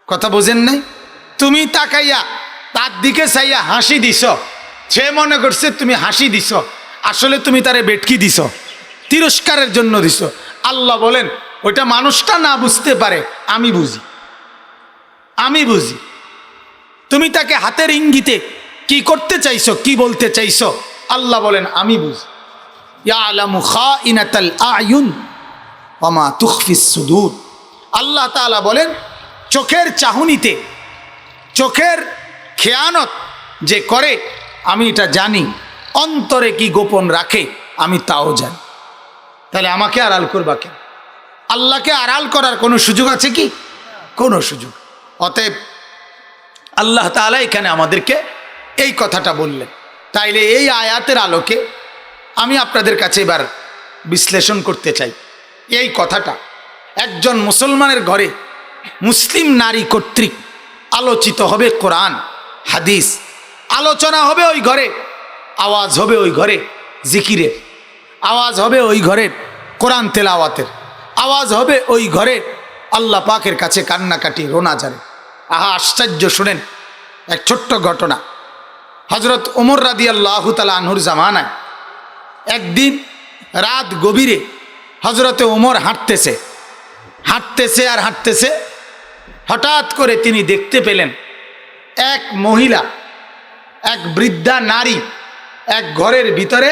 কথা বোঝেন নাই? তুমি তাকাইয়া তার দিকে চাইয়া হাসি দিছ, সে মনে করছে তুমি হাসি দিছ, আসলে তুমি তারে বেটকি দিছ, তিরস্কারের জন্য দিছ। আল্লাহ বলেন ওইটা মানুষটা না বুঝতে পারে, আমি বুঝি, আমি বুঝি। তুমি তাকে হাতের ইঙ্গিতে কি করতে চাইছো, কি বলতে চাইছো, আল্লাহ বলেন আমি বুঝি। ইয়ালামু খাইনাতাল আয়ুন ওয়া মা তুখফিস সুদূর। আল্লাহ তাআলা বলেন চোখের চাহনিতে, চোখের খেয়ানত যে করে আমি এটা জানি, অন্তরে কি গোপন রাখে আমি তাও জানি। তাহলে আমাকে আড়াল করবা কেন? আল্লাহকে আড়াল করার কোনো সুযোগ আছে কি? কোনো সুযোগ। অতএব আল্লাহ তাআলা এখানে আমাদেরকে এই কথাটা বললেন। তাইলে এই আয়াতের আলোকে আমি আপনাদের কাছে এবার বিশ্লেষণ করতে চাই। এই কথাটা একজন মুসলমানের ঘরে মুসলিম নারী কর্তৃক আলোচিত হবে কোরআন হাদিস, আলোচনা হবে ওই ঘরে, আওয়াজ হবে ওই ঘরে জিকিরের, আওয়াজ হবে ওই ঘরের কোরআন তেলাওয়াতের, আওয়াজ হবে ওই ঘরে আল্লাহ পাকের কাছে কান্নাকাটি রোনাজারে। আহা আশ্চর্য! শুনেন এক ছোট্ট ঘটনা। হজরত ওমর রাদিয়াল্লাহু তাআলা আনহুর জামানায় একদিন রাত গভীরে হজরতে ওমর হাঁটতেছে, হাঁটতেছে আর হাঁটতেছে, হঠাৎ করে তিনি দেখতে পেলেন এক মহিলা, এক বৃদ্ধা নারী এক ঘরের ভিতরে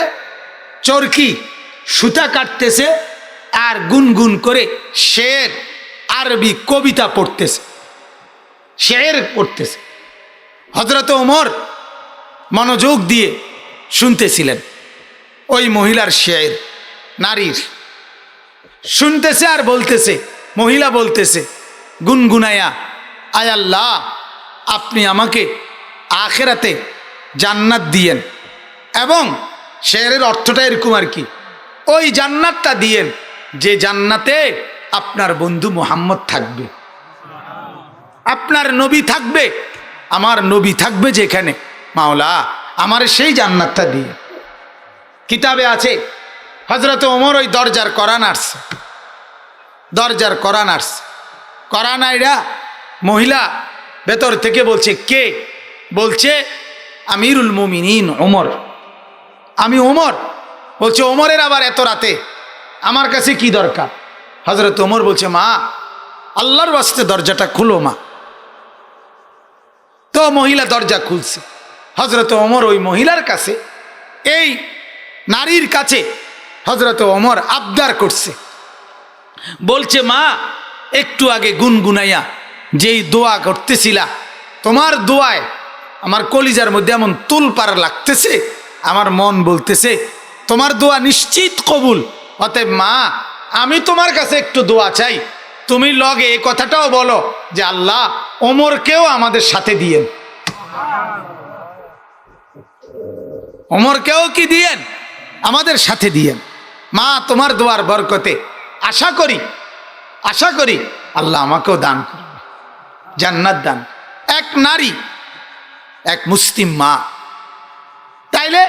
চরকি সুতা কাটতেছে আর গুনগুন করে শের আরবি কবিতা পড়তেছে, শের পড়তেছে। হযরত ওমর মনোযোগ দিয়ে শুনতেছিলেন ওই মহিলার শের, নারীর শুনতেছে আর বলতেছে, মহিলা বলতেছে গুনগুনায়া, আয় আল্লাহ আপনি আমাকে আখিরাতে জান্নাত দিয়েন, এবং শেরের অর্থটা এরকম আর কি, ওই জান্নাতটা দিয়েন যে জান্নাতে আপনার বন্ধু মুহাম্মদ থাকবে, আপনার নবী থাকবে, আমার নবী থাকবে যেখানে, মাওলা আমার সেই জান্নাতটা দিয়ে। কিতাবে আছে হযরত ওমর ওই দরজার করা নার্স, দরজার করা নার্স, করা নাইরা মহিলা ভেতর থেকে বলছে কে? বলছে আমিরুল মুমিনিন ওমর, আমি ওমর। বলছে ওমরের আবার এত রাতে আমার কাছে কি দরকার? হযরত ওমর বলছে মা আল্লাহর ওয়াস্তে দরজাটা খুলো মা। তো মহিলা দরজা খুলছে। হযরত ওমর ওই মহিলার কাছে, এই নারীর কাছে হযরত ওমর আবদার করছে, বলছে মা একটু আগে গুনগুনাইয়া যেই দোয়া করতেছিলা, তোমার দোয়ায় আমার কলিজার মধ্যে এমন তুলপার লাগতেছে, আমার মন বলতেছে তোমার দোয়া নিশ্চিত কবুল। অতএব মা আমি তোমার কাছে একটু দোয়া চাই, তুমি লগে এই কথাটাও বলো যে আল্লাহ ওমরকেও আমাদের সাথে দিয়েন, ওমরকেও কি দিয়েন? আমাদের সাথে দিয়েন। মা তোমার দোয়ার বরকতে আশা করি, আশা করি আল্লাহ আমাকেও দান করবে, জান্নাত দান। এক নারী, এক মুসলিম মা। তাইলে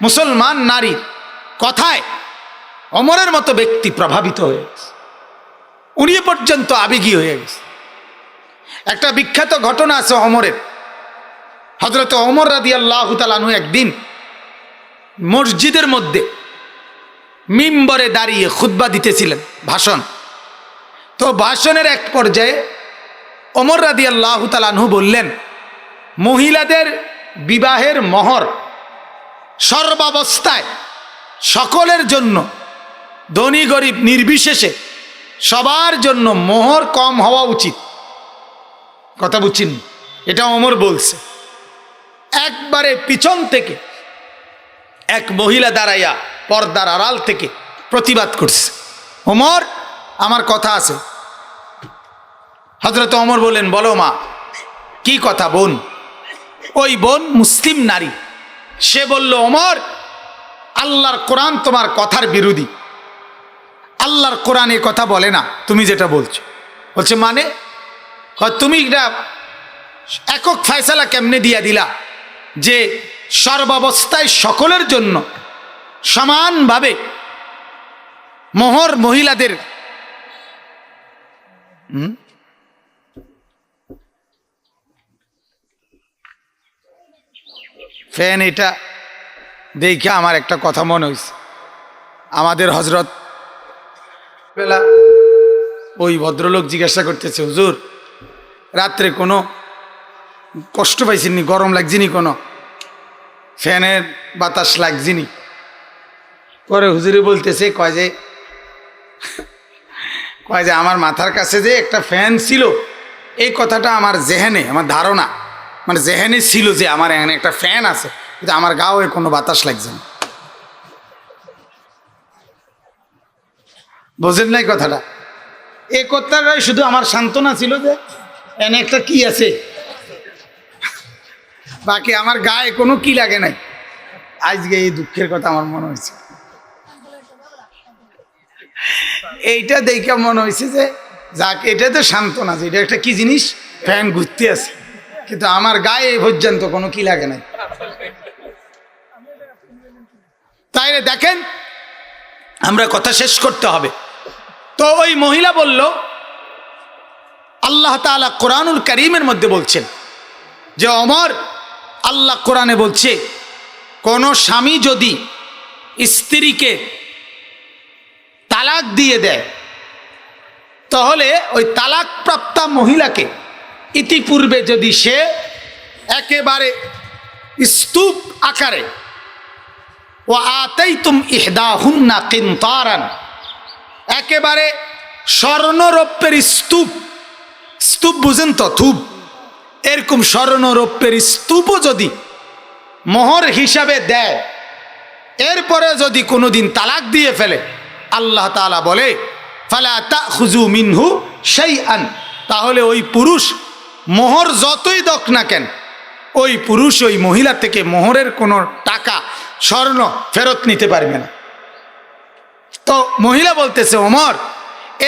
মুসলমান নারীর কথায় ওমরের মতো ব্যক্তি প্রভাবিত হয়ে গেছে, উনি পর্যন্ত আবেগী হয়ে গেছে। একটা বিখ্যাত ঘটনা আছে ওমরের। হযরত ওমর রাদিয়াল্লাহু তাআলা আনহু একদিন মসজিদের মধ্যে মিম্বরে দাঁড়িয়ে খুতবা দিতেছিলেন, ভাষণ। তো ভাষণের এক পর্যায়ে ওমর রাদিয়াল্লাহু তাআলা আনহু বললেন, মহিলাদের বিবাহের মহর সর্বাবস্থায় সকলের জন্য, ধনী গরিব নির্বিশেষে সবার জন্য মোহর কম হওয়া উচিত। কথা বুঝছেন? এটা ওমর বলছে। একবারে পিছন থেকে এক মহিলা দাঁড়াইয়া পর্দার আড়াল থেকে প্রতিবাদ করছে, ওমর আমার কথা আছে। হযরত ওমর বলেন, বলো মা কি কথা বোন? ওই বোন মুসলিম নারী, সে বলল ওমর আল্লাহর কোরআন তোমার কথার বিরোধী, আল্লাহর কোরআন এ কথা বলে না, তুমি যেটা বলছো। বলছে মানে তুমি এটা একক ফয়সালা কেমনে দিয়া দিলা যে সর্বাবস্থায় সকলের জন্য সমানভাবে মোহর মহিলাদের ফ্যান এটা দেখে আমার একটা কথা মনে হয়েছে। আমাদের হজরত বেলা ওই ভদ্রলোক জিজ্ঞাসা করতেছে, হুজুর রাত্রে কোনো কষ্ট পাইছেননি, গরম লাগছিনি, কোনো ফ্যানের বাতাস লাগছিনি? পরে হুজুরে বলতেছে, কয় যে আমার মাথার কাছে যে একটা ফ্যান ছিল, এই কথাটা আমার জেহেনে, আমার ধারণা মানে জেহেনে ছিল যে আমার এখানে একটা ফ্যান আছে, কিন্তু আমার গায়ে কোনো বাতাস লাগছে না। বোঝেন নাই কথাটা? এই কথাটাই শুধু আমার সান্ত্বনা ছিল যে এনে একটা কি আছে, বাকি আমার গায়ে কোনো কি লাগে নাই। আজকে এই দুঃখের কথা আমার মনে হয়েছে, এইটা দেখে মনে হয়েছে যে যাক, এটা তো সান্ত্বনা যে এটা একটা কি জিনিস, ফ্যান ঘুরতে আছে, কিন্তু আমার গায়ে এই পর্যন্ত কোনো কি লাগে নাই। তাইলে দেখেন, আমরা কথা শেষ করতে হবে। তো ওই মহিলা বলল, আল্লাহ তাআলা কোরআনুল কারীমের মধ্যে বলছেন যে ওমর, আল্লাহ কোরআনে বলছে কোন স্বামী যদি স্ত্রীকে তালাক দিয়ে দেয়, তাহলে ওই তালাক প্রাপ্তা মহিলাকে ইতিপূর্বে যদি সে একেবারে স্তূপ আকারে ওয়া আতাইতুম ইহদাহুন্না কিনতারান, একেবারে স্বর্ণরৌপ্যের স্তূপ, স্তূপ বুঝেন তো, থুপ, এরকম স্বর্ণরৌপ্যের স্তূপও যদি মোহর হিসাবে দেয়, এরপরে যদি কোনোদিন তালাক দিয়ে ফেলে, আল্লাহ তাআলা বলে ফালা তাখুযু মিনহু শাইআন, তাহলে ওই পুরুষ মোহর যতই দক না কেন, ওই পুরুষ ওই মহিলা থেকে মোহরের কোনো টাকা স্বর্ণ ফেরত নিতে পারবে না। তো মহিলা বলতেছে, ওমর,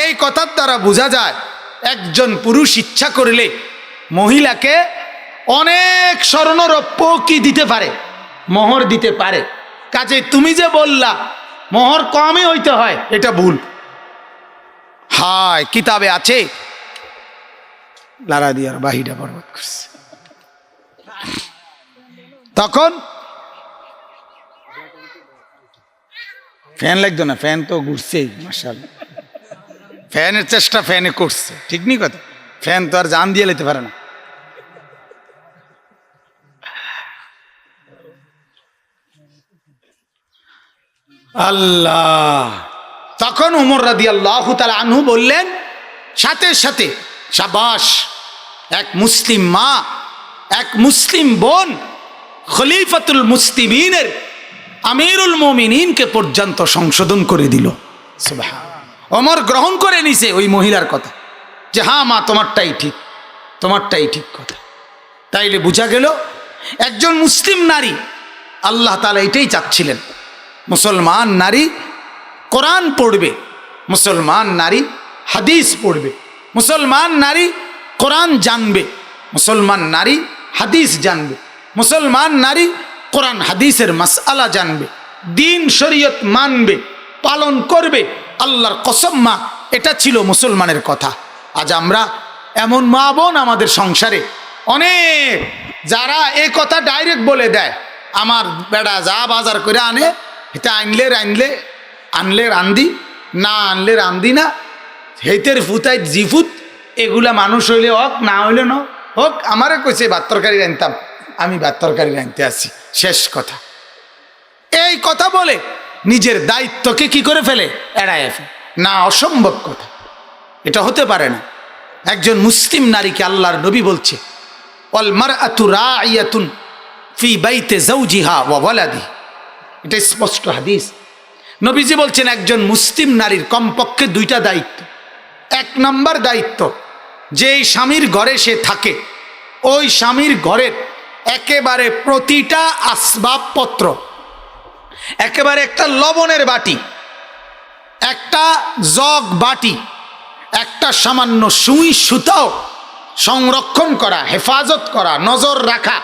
এই কথার দ্বারা বোঝা যায় একজন পুরুষ ইচ্ছা করলে মহিলাকে অনেক স্বর্ণরৌপ্য কি দিতে পারে, মোহর দিতে পারে। কাজে তুমি যে বললা মোহর কমই হইতে হয়, এটা ভুল। হায়, কিতাবে আছে, লারা দিয়ার বাহিটা বরবাদ করছে। তখন ফ্যান লাগতো না, ফ্যান তো ঘুরছেই, মাশাআল্লাহ, ফ্যানের চেষ্টা ফ্যানে করছে, ঠিক নি কথা, ফ্যান তো আর জান দিয়ে লেতে পারে না। আল্লাহ, তখন ওমর রাদিয়াল্লাহু তাআলা আনহু বললেন, সাথে সাথে শাবাশ, এক মুসলিম মা, এক মুসলিম বোন খলিফাতুল মুসলিমিনের আমিরুল মুমিনিনকে পর্যন্ত সংশোধন করে দিল। সুবহানাল্লাহ, ওমর গ্রহণ করে নিছে ওই মহিলার কথা যে হ্যাঁ মা, তোমারটাই ঠিক, তোমারটাই ঠিক কথা। তাইলে বোঝা গেল একজন মুসলিম নারী, আল্লাহ তাআলা এটাই চাচ্ছিলেন, মুসলমান নারী কোরআন পড়বে, মুসলমান নারী হাদিস পড়বে, মুসলমান নারী কোরআন জানবে, মুসলমান নারী হাদিস জানবে, মুসলমান নারী কোরআন হাদিসের মাসআলা জানবে, দিন শরীয়ত মানবে, পালন করবে। আল্লাহর কসম মা, এটা ছিল মুসলমানের কথা। আজ আমরা এমন মা বোন আমাদের সংসারে অনেক, যারা এই কথা ডাইরেক্ট বলে দেয়, আমার বেড়া যা বাজার করে আনে, এটা আনলে রান্দি, না আনলে রান্দি না, হেতের ফুতাই জিফুত, এগুলা মানুষ হইলে হোক, না হইলে ন হোক, আমারে কইছে ভাত তরকারি রাঁধতাম, আমি ভাত তরকারি রাঁধতে আসি, শেষ কথা। এই কথা বলে নিজের দায়িত্বকে কি করে ফেলে, এড়ায় ফেলে। না, অসম্ভব কথা, এটা হতে পারে না। একজন মুসলিম নারীকে আল্লাহর নবী বলছে, ওয়াল মারআতু রাইয়াতুন ফি বাইতি যাওজিহা ওয়া ওয়ালাদিহি, এটা স্পষ্ট হাদিস। নবীজি বলছেন একজন মুসলিম নারীর কমপক্ষে দুইটা দায়িত্ব। এক নম্বর দায়িত্ব, যেই স্বামীর ঘরে সে থাকে, ওই স্বামীর ঘরের একেবারে প্রতিটা আসবাবপত্র, একেবারে একটা লবণের বাটি, একটা জগ বাটি, একটা সামান্য সুই সুতাও সংরক্ষণ করা, হেফাজত করা, নজর রাখা,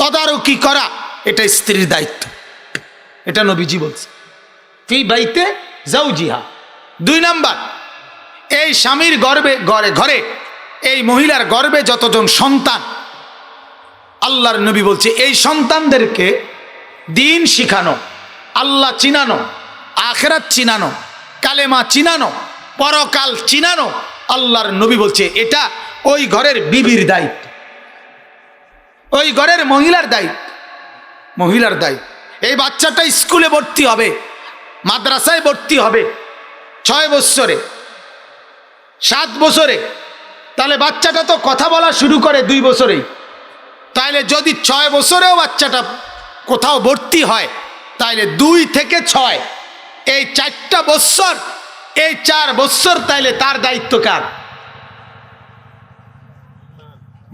তদারকি করা, এটা স্ত্রীর দায়িত্ব। এটা নবীজি বলছে, ফি বাইতে জাওজিহা। 2 নাম্বার, এই স্বামীর গর্ভে ঘরে এই মহিলার গর্ভে যতজন সন্তান, আল্লাহর নবী বলছে এই সন্তানদেরকে দিন শিখানো, আল্লাহ চিনানো, আখিরাত চিনানো, কালেমা চিনানো, পরকাল চিনানো। আল্লাহর নবী বলছে এটা ওই ঘরের বিবির দায়িত্ব, ওই ঘরের মহিলার দায়িত্ব, মহিলার দায়িত্ব। এই বাচ্চাটা স্কুলে ভর্তি হবে, মাদ্রাসায় ভর্তি হবে 6 বছরে, 7 বছরে, তাহলে বাচ্চাটা তো কথা বলা শুরু করে 2 বছরেই। তাইলে যদি 6 বছরেও বাচ্চাটা কোথাও ভর্তি হয়, তাইলে 2 থেকে 6 এই 4টা বছর, এই 4 বছর তাইলে তার দায়িত্ব কার?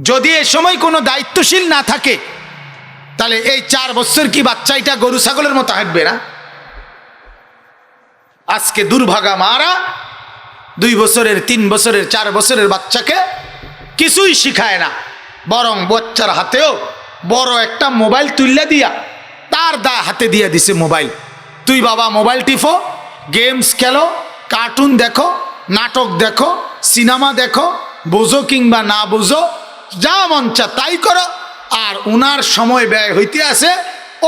যদি এ সময় কোনো দায়িত্বশীল না থাকে, তাহলে এই 4 বছর কি বাচ্চাটা গরু ছাগলের মতো হাঁটবে না? আজকে দুর্ভাগা মারা 2 বছরের, 3 বছরের, 4 বছরের বাচ্চাকে কিছুই শিখায় না, বরং বাচ্চার হাতেও বড় একটা মোবাইল তুলে দিয়া তার হাতে দিয়ে দিছে মোবাইল। তুই বাবা মোবাইল টিপো, গেমস খেলো, কার্টুন দেখো, নাটক দেখো, সিনেমা দেখো, বোঝো কিংবা না বোঝো, যা মন চা তাই করো। আর উনার সময় ব্যয় হইতে আছে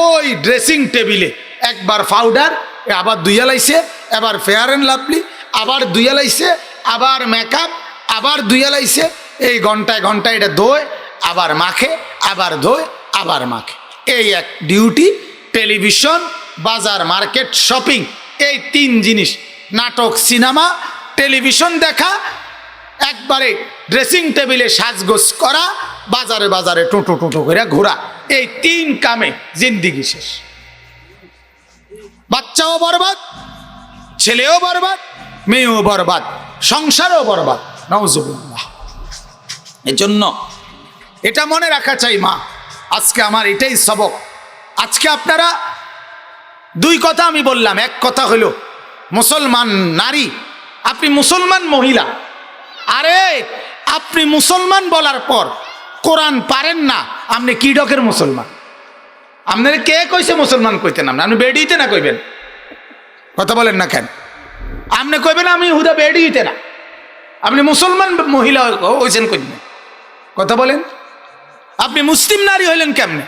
ওই ড্রেসিং টেবিলে একবার পাউডার, আবার দুইয়া লাইছে, আবার ফেয়ার অ্যান্ড লাভলি, আবার দুইয়া লাইছে, আবার মেকআপ, আবার দুইয়া লাইছে। এই ঘন্টায় ঘন্টায় এটা ধোয়, আবার মাখে, আবার ধোয়, আবার মাখে। এই এক ডিউটি। টেলিভিশন, বাজার, মার্কেট, শপিং, এই 3 জিনিস, নাটক, সিনেমা, টেলিভিশন দেখা, একবারে ড্রেসিং টেবিলে সাজগোজ করা, বাজারে বাজারে টোটো টোটো করে ঘোরা, এই 3 কামে জিন্দিগি শেষ। বাচ্চাও বরবাদ, ছেলেও বরবাদ, মেয়েও বরবাদ, সংসারও বরবাদ। নাউজুবিল্লাহ। এজন্য এটা মনে রাখা চাই মা, আজকে আমার এটাই সবক। আজকে আপনারা 2 কথা আমি বললাম, এক কথা হলো মুসলমান নারী, আপনি মুসলমান মহিলা, আরে আপনি মুসলমান বলার পর কোরআন পারেন না, আপনি কি ডকের মুসলমান? আপনার কে কইছে মুসলমান কইতে না? আপনি বেডিতে না কইবেন? কথা বলেন না কেন? আপনি কইবেন আমি হুদা বেডিতে না, আপনি মুসলমান মহিলা হইছেন কইবেন? কথা বলেন। আপনি মুসলিম নারী হইলেন কেমনে?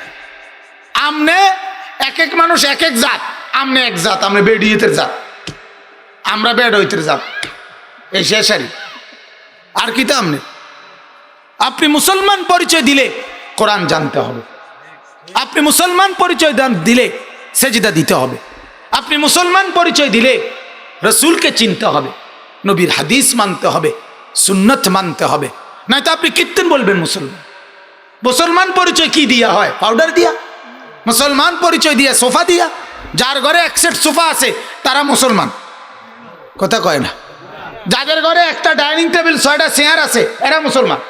আমনে এক এক মানুষ এক এক জাত, আমনে এক জাত, আপনি বেডিয়েতের জাত, আমরা বেড হইতের জাত, এই শেষারি আর কি? তো আপনি মুসলমান পরিচয় দিলে কোরআন জানতে হবে, আপনি মুসলমান পরিচয় দিলে সেজদা দিতে হবে, আপনি মুসলমান পরিচয় দিলে রসুলকে চিনতে হবে, নবীর হাদিস মানতে হবে, সুন্নত মানতে হবে। না তো আপনি কীর্তন বলবেন মুসলমান। মুসলমান পরিচয় কি দিয়া হয়? পাউডার দিয়া? মুসলমান পরিচয় দিয়া সোফা দিয়া? যার ঘরে 1 সেট সোফা আছে তারা মুসলমান? কথা কয় না। যাদের ঘরে একটা ডাইনিং টেবিল, 6টা চেয়ার আছে এরা মুসলমান?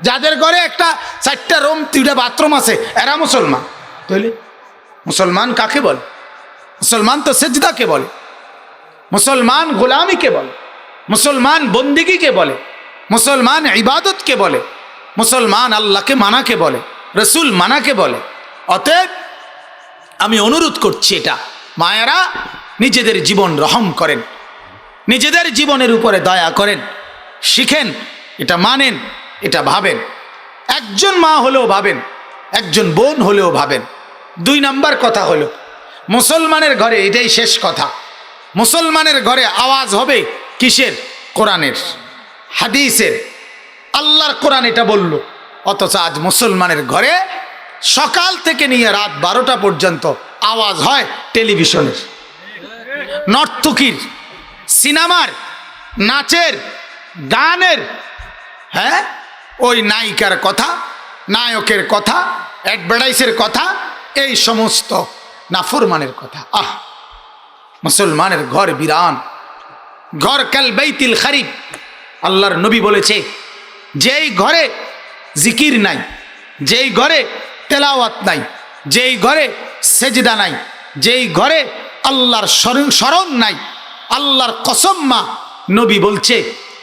যাদের ঘরে একটা 4টা রুম, 3টা বাথরুম আছে এরা মুসলমান? তাহলে মুসলমান কাকে বলে? মুসলমান তো সেজদাকে বলে, মুসলমান গোলামিকে বলে, মুসলমান বন্দিগিকে বলে, মুসলমান ইবাদতকে বলে, মুসলমান আল্লাহকে মানাকে বলে, রসুল মানাকে বলে। অতএব আমি অনুরোধ করছি, এটা মায়েরা নিজেদের জীবন রহম করেন, নিজেদের জীবনের উপরে দয়া করেন, শিখেন, এটা মানেন, এটা ভাবেন। একজন মা হলেও ভাবেন, একজন বোন হলেও ভাবেন। 2 নাম্বার কথা হলো মুসলমানের ঘরে, এটাই শেষ কথা, মুসলমানের ঘরে আওয়াজ হবে কিসের? কোরআনের, হাদিসের। আল্লাহর কোরআন এটা বলল, অথচ আজ মুসলমানের ঘরে সকাল থেকে নিয়ে রাত 12টা পর্যন্ত আওয়াজ হয় টেলিভিশনের, নর্তকীর, সিনেমার, নাচের, গানের, হ্যাঁ, ওই নায়িকার কথা, নায়কের কথা, অ্যাডভার্টাইজের কথা, এই সমস্ত নাফরমানের কথা। মুসলমানের ঘর বিরান, ঘর কাল বাইতিল খারিব। আল্লাহর নবী বলেছে, যেই ঘরে জিকির নাই, যেই ঘরে তেলাওয়াত নাই, যেই ঘরে সেজদা নাই, যেই ঘরে আল্লাহর স্মরণ নাই, আল্লাহর কসম মা, নবী বলছে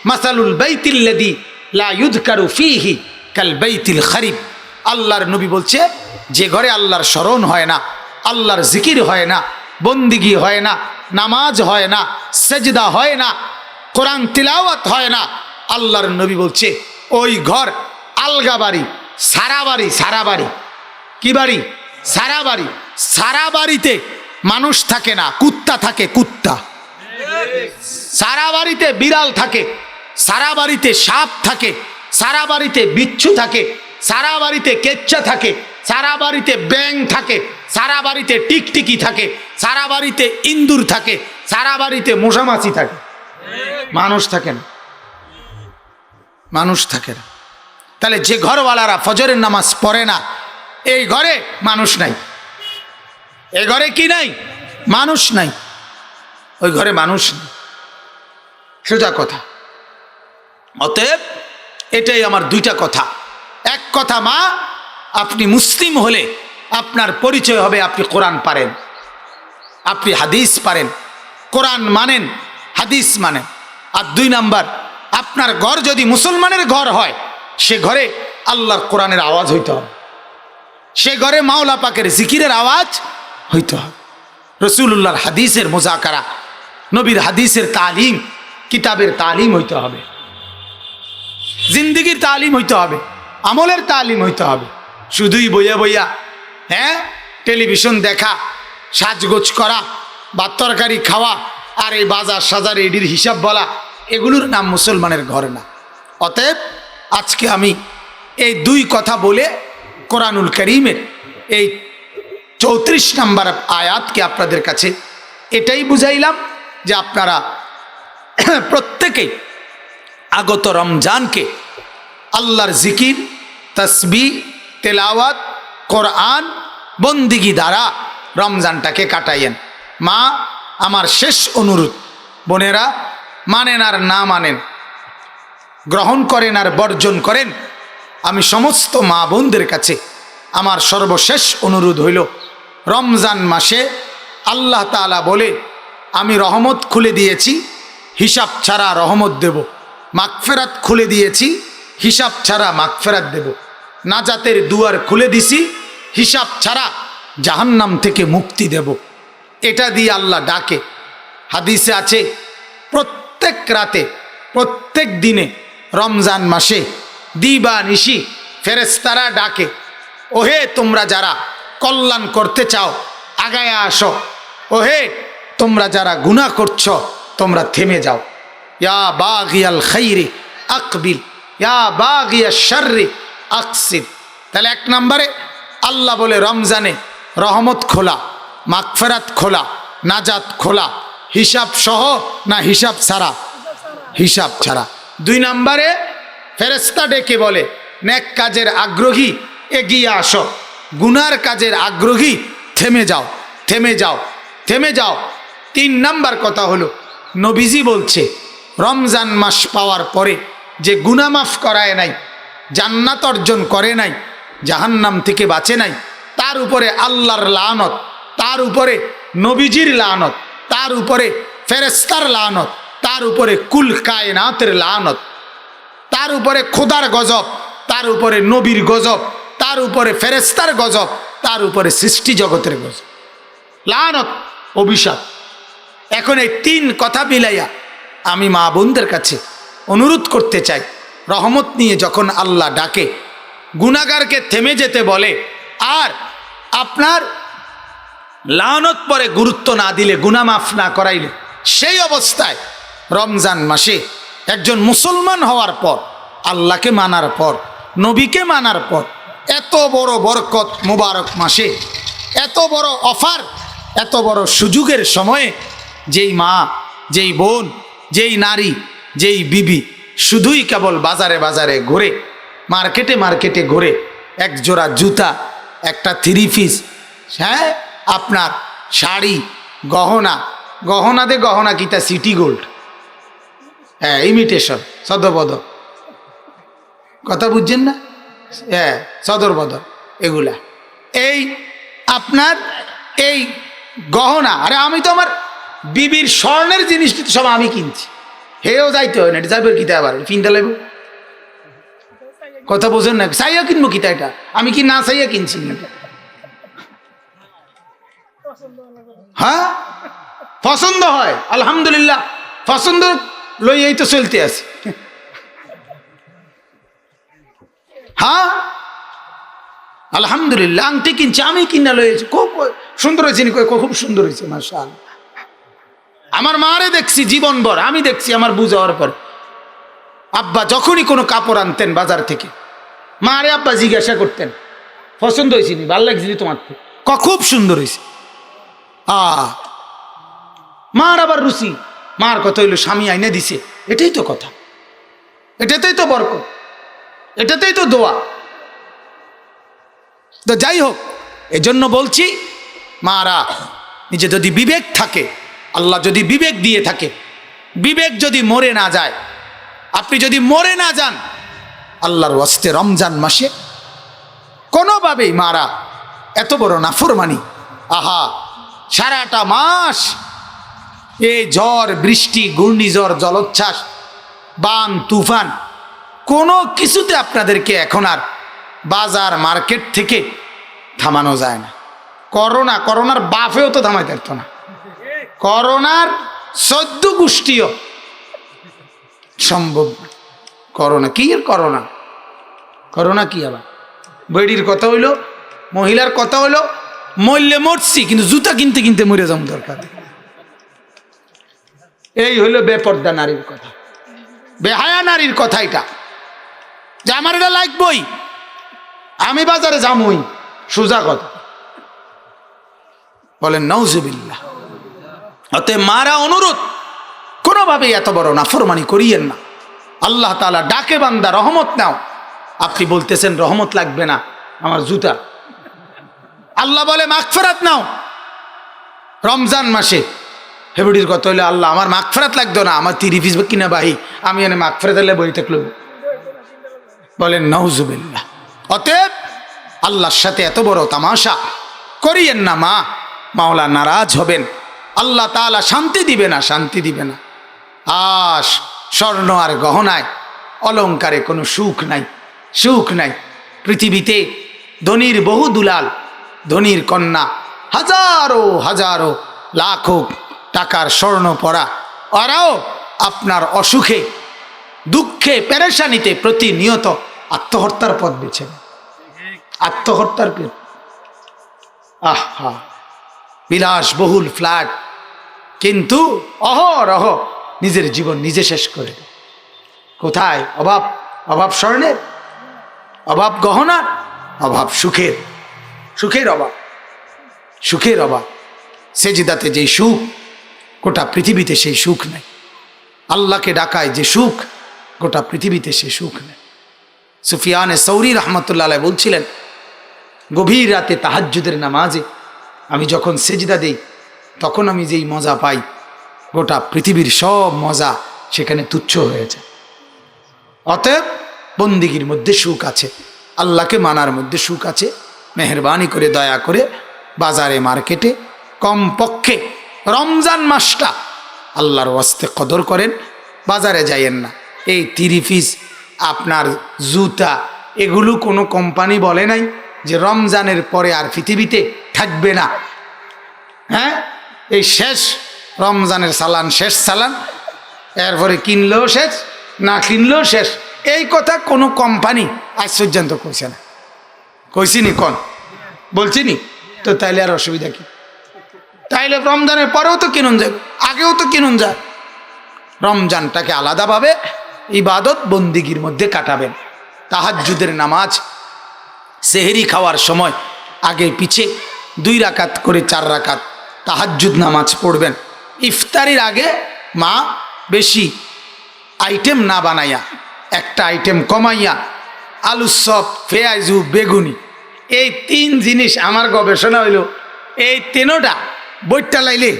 মাসালুল বাইতিল্লাযী লা ইউযকারু ফীহি কাল বাইতিল খারিব। আল্লাহর নবী বলছে যে ঘরে আল্লাহর স্মরণ হয় না, আল্লাহর জিকির হয় না, বন্দিগি হয় না, নামাজ হয় না, সেজদা হয় না, কোরআন তিলাওয়াত হয় না, আল্লাহর নবী বলছে ওই ঘর আলগা বাড়ি, সারা বাড়ি। সারা বাড়ি কি বাড়ি? সারা বাড়ি। সারা বাড়িতে মানুষ থাকে না, কুত্তা থাকে, কুত্তা। সারা বাড়িতে বিড়াল থাকে, সারা বাড়িতে সাপ থাকে, সারা বাড়িতে বিচ্ছু থাকে, সারা বাড়িতে কেচ্চা থাকে, সারা বাড়িতে ব্যাঙ থাকে, সারা বাড়িতে টিকটিকি থাকে, সারা বাড়িতে ইন্দুর থাকে, সারা বাড়িতে মশামাছি থাকে। মানুষ থাকে না, মানুষ থাকে না। তাহলে যে ঘরওয়ালারা ফজরের নামাজ পড়ে না, এই ঘরে মানুষ নাই। এই ঘরে কি নাই? মানুষ নাই। ওই ঘরে মানুষ নেই, সোজা কথা। অতএব এটাই আমার দুইটা কথা। এক কথা, মা, আপনি মুসলিম হলে আপনার পরিচয় হবে আপনি কোরআন পারেন, আপনি হাদিস পারেন, কোরআন মানেন, হাদিস মানেন। আর দুই নাম্বার, আপনার ঘর যদি মুসলমানের ঘর হয়, সে ঘরে আল্লাহর কোরআনের আওয়াজ হইতে হবে, সে ঘরে মাওলা পাকের জিকিরের আওয়াজ হইতে হবে, রসুল্লাহর হাদিসের মুজাকারা, নবীর হাদিসের তালিম, কিতাবের তালিম হইতে হবে, জিন্দিগির তালিম হইতে হবে, আমলের তালিম হইতে হবে। শুধুই বইয়া বইয়া টেলিভিশন দেখা, সাজগোজ করা, বা তরকারি খাওয়া, আর এই বাজার সাজার এডির হিসাব বলা, এগুলোর নাম মুসলমানের ঘর না। অতএব আজকে আমি এই দুই কথা বলে কোরআনুল কারীমের এই 34 নম্বর আয়াতকে আপনাদের কাছে এটাই বুঝাইলাম যে আপনারা প্রত্যেকেই আগত রমজানকে আল্লাহর জিকির, তাসবিহ, তেলাওয়াত, কোরআন, বন্দিগি দ্বারা রমজানটাকে কাটাইয়েন। মা, আমার শেষ অনুরোধ, বোনেরা মানেন আর না মানেন, গ্রহণ করেন আর বর্জন করেন, আমি সমস্ত মা বোনদের কাছে আমার সর্বশেষ অনুরোধ হইল, রমজান মাসে আল্লাহ তাআলা বলে আমি রহমত খুলে দিয়েছি, হিসাব ছাড়া রহমত দেব, মাগফিরাত খুলে দিয়েছি, হিসাব ছাড়া মাগফিরাত দেব, নাজাতের দুয়ার খুলে দিছি, হিসাব ছাড়া জাহান্নাম থেকে মুক্তি দেব। এটা দিয়ে আল্লাহ ডাকে। হাদিসে আছে প্রত্যেক রাতে, প্রত্যেক দিনে রমজান মাসে দিবা নিশি ফেরেশতারা ডাকে, ওহে তোমরা যারা কল্যাণ করতে চাও আগায় আসো, ওহে তোমরা যারা গুনাহ করছো তোমরা থেমে যাও। ইয়া বাগিয়াল খাইরি আকবিল, ইয়া বাগিয়াশ শাররি আকসির। তাহলে এক নম্বরে আল্লাহ বলে রমজানে রহমত খোলা, মাগফিরাত খোলা, নাজাত খোলা, হিসাব সহ না হিসাব ছাড়া? হিসাব ছাড়া। দুই নম্বরে ফেরেশতা ডেকে বলে নেক কাজের আগ্রহী এগিয়ে আসো, গুনার কাজের আগ্রহী থেমে যাও, থেমে যাও, থেমে যাও। তিন নাম্বার কথা হলো, নবীজি বলছে রমজান মাস পাওয়ার পরে যে গুনাহ মাফ করায় নাই, জান্নাত অর্জন করে নাই, জাহান্নাম থেকে বাঁচে নাই, তার উপরে আল্লাহর লানত, তার উপরে নবীজির লানত, তার উপরে ফেরেশতার লানত, তার উপরে কুল কায়নাতের লানত, তার উপরে খোদার গজব, তার উপরে নবীর গজব, তার উপরে ফেরেশতার গজব, তার উপরে সৃষ্টি জগতের গজব, লানত, অভিশাপ। এখন এই তিন কথা মিলাইয়া আমি মা বোনদের কাছে অনুরোধ করতে চাই, রহমত নিয়ে যখন আল্লাহ ডাকে, গুনাহগারকে থেমে যেতে বলে, আর আপনার লানত পরে গুরুত্ব না দিলে, গুনাহ মাফ না করাইলে, সেই অবস্থায় রমজান মাসে একজন মুসলমান হওয়ার পর, আল্লাহকে মানার পর, নবীকে মানার পর, এত বড় বরকত মুবারক মাসে, এত বড় অফার, এত বড় সুযোগের সময়ে যেই মা, যেই বোন, যেই নারী, যেই বিবি শুধুই কেবল বাজারে বাজারে ঘুরে, মার্কেটে মার্কেটে ঘুরে, এক জোড়া জুতা, একটা থ্রি পিস, হ্যাঁ আপনার শাড়ি, গহনা, গহনাতে গহনা কিতা সিটি গোল্ড, হ্যাঁ ইমিটেশন, সদরবদর, কথা বুঝছেন না? হ্যাঁ সদরবদর, এগুলা এই আপনার এই গহনা। আরে আমি তো আমার বিবির স্বর্ণের জিনিস কিন্তু সব আমি কিনছি, হেও যাইতে হয় না, এটা যাইবে কিতা আবার কিনতে লাগবে, কথা বোঝেন না? চাইয়া কিনবো কিতা, এটা আমি কি না চাইয়া কিনছি না? হ্যাঁ পছন্দ হয়, আলহামদুলিল্লাহ, পছন্দ লইয়াই তো চলতে আছে। হ্যাঁ আলহামদুলিল্লাহ, আংটি কিনছে আমি কিনা লইয়েছি, খুব সুন্দর হয়েছে, খুব সুন্দর হয়েছে মাশাআল্লাহ। আমার মারে দেখছি জীবনভর, আমি দেখছি আমার বুঝ হওয়ার পর, আব্বা যখনই কোনো কাপড় আনতেন বাজার থেকে, মারে আব্বা জিজ্ঞাসা করতেন পছন্দ হয়েছে নি, ভালো লাগছে তোমার, খুব সুন্দর হয়েছে। মার আবার রুচি, মার কথা হইলো স্বামী আইনে দিছে, এটাই তো কথা, এটাতেই তো বরকত, এটাতেই তো দোয়া। তো যাই হোক, এজন্য বলছি মারা, নিজে যদি বিবেক থাকে, আল্লাহ যদি বিবেক দিয়ে থাকে, বিবেক যদি মরে না যায়, আপনি যদি মরে না যান, আল্লাহর ওয়াস্তে রমজান মাসে কোনোভাবেই মারা এত বড় নাফরমানি, আহা সারাটা মাস এই ঝড় বৃষ্টি ঘূর্ণিঝড় জলোচ্ছ্বাস বান তুফান কোনো কিছুতে আপনাদেরকে এখন আর বাজার মার্কেট থেকে থামানো যায় না। করোনার বাপেও তো থামাইতে পারতো না, করোনার 14 গোষ্ঠীও সম্ভব না। করোনা কি, করোনা কি আবার বেডির কথা হইলো, মহিলার কথা হইলো, মরলে মরছি কিন্তু জুতা কিনতে কিনতে মরে যাম দরকার। এই হইলো বেপর্দা নারীর কথা, বেহায়া নারীর কথা, এটা যে আমার এটা লাগবই, আমি বাজারে যামই, সোজা কথা বলেন নাউজুবিল্লাহ। অতএব মারা অনুরোধ, কোনোভাবেই এত বড় নাফরমানি করিয়েন না। আল্লাহ তাআলা ডাকে বান্দা রহমত নাও, আপনি বলতেছেন রহমত লাগবে না আমার জুতা, আল্লাহ বলে মাগফিরাত নাও। রমজান মাসে হেবুডির কথা হইলে আল্লাহ আমার মাগফিরাত লাগতো না, আমার 30 পিস কিনা বাহি, আমি এনে মাগফিরাত হলে বই থাকলো, বলেন নাউজুবিল্লাহ। অতএব আল্লাহর সাথে এত বড় তামাশা করিয়েন না, মাওলা নারাজ হবেন, আল্লাহ তাআলা শান্তি দিবে না, শান্তি দিবে না। স্বর্ণ আর গহনায় অলংকারে কোনো সুখ নাই, সুখ নাই। পৃথিবীতে ধনীর বহু দুলাল, ধনীর কন্যা, হাজারো হাজারো লাখো টাকার স্বর্ণ পরা, ওরাও আপনার অসুখে দুঃখে পেরেশানিতে প্রতিনিয়ত আত্মহত্যার পথ বেছে নেয়, আত্মহত্যার পথ। আহা বিলাসবহুল ফ্ল্যাট, কিন্তু অহরহ নিজের জীবন নিজে শেষ করে। কোথায় অভাব? অভাব স্বর্ণের, অভাব গহনার, অভাব সুখের, সুখের অভাব, সুখের অভাব। সেজদাতে যেই সুখ, গোটা পৃথিবীতে সেই সুখ নেই। আল্লাহকে ডাকায় যে সুখ, গোটা পৃথিবীতে সে সুখ নেই। সুফিয়ানে সৌরি রহমতুল্লাহ আলাইহি বলছিলেন, গভীর রাতে তাহাজ্জুদের নামাজে আমি যখন সেজদা দেই, তখন আমি যেই মজা পাই, গোটা পৃথিবীর সব মজা সেখানে তুচ্ছ হয়ে যায়। অতএব বন্দিগির মধ্যে সুখ আছে, আল্লাহকে মানার মধ্যে সুখ আছে। মেহরবানি করে দয়া করে বাজারে মার্কেটে কমপক্ষে রমজান মাসটা আল্লাহর ওয়াস্তে কদর করেন, বাজারে যাইয়েন না। এই 30 পিস আপনার জুতা, এগুলো কোনো কোম্পানি বলে নাই যে রমজানের পরে আর পৃথিবীতে থাকবে না। হ্যাঁ, এই শেষ রমজানের চালান, শেষ চালান, এরপরে কিনলেও শেষ, না কিনলেও শেষ, এই কথা কোনো কোম্পানি আজ পর্যন্ত কইছে না। কইছিনি? কোন বলছিনি? তো তাইলে আর অসুবিধা কি? তাইলে রমজানের পরেও তো কিনুন যাবে, আগেও তো কিনুন যায়। রমজানটাকে আলাদাভাবে ইবাদত বন্দিগির মধ্যে কাটাবেন। তাহাজ্জুদের নামাজ, সেহরি খাওয়ার সময় আগে পিছে 2 রাকাত করে 4 রাকাত তাহাজ্জুদ নামাজ পড়বেন। ইফতারির আগে মা বেশি আইটেম না বানাইয়া, একটা আইটেম কমাইয়া, আলু চপ, পেঁয়াজু, বেগুনি, এই 3 জিনিস আমার গবেষণা হইল, এই 3টা বইটা লাইলে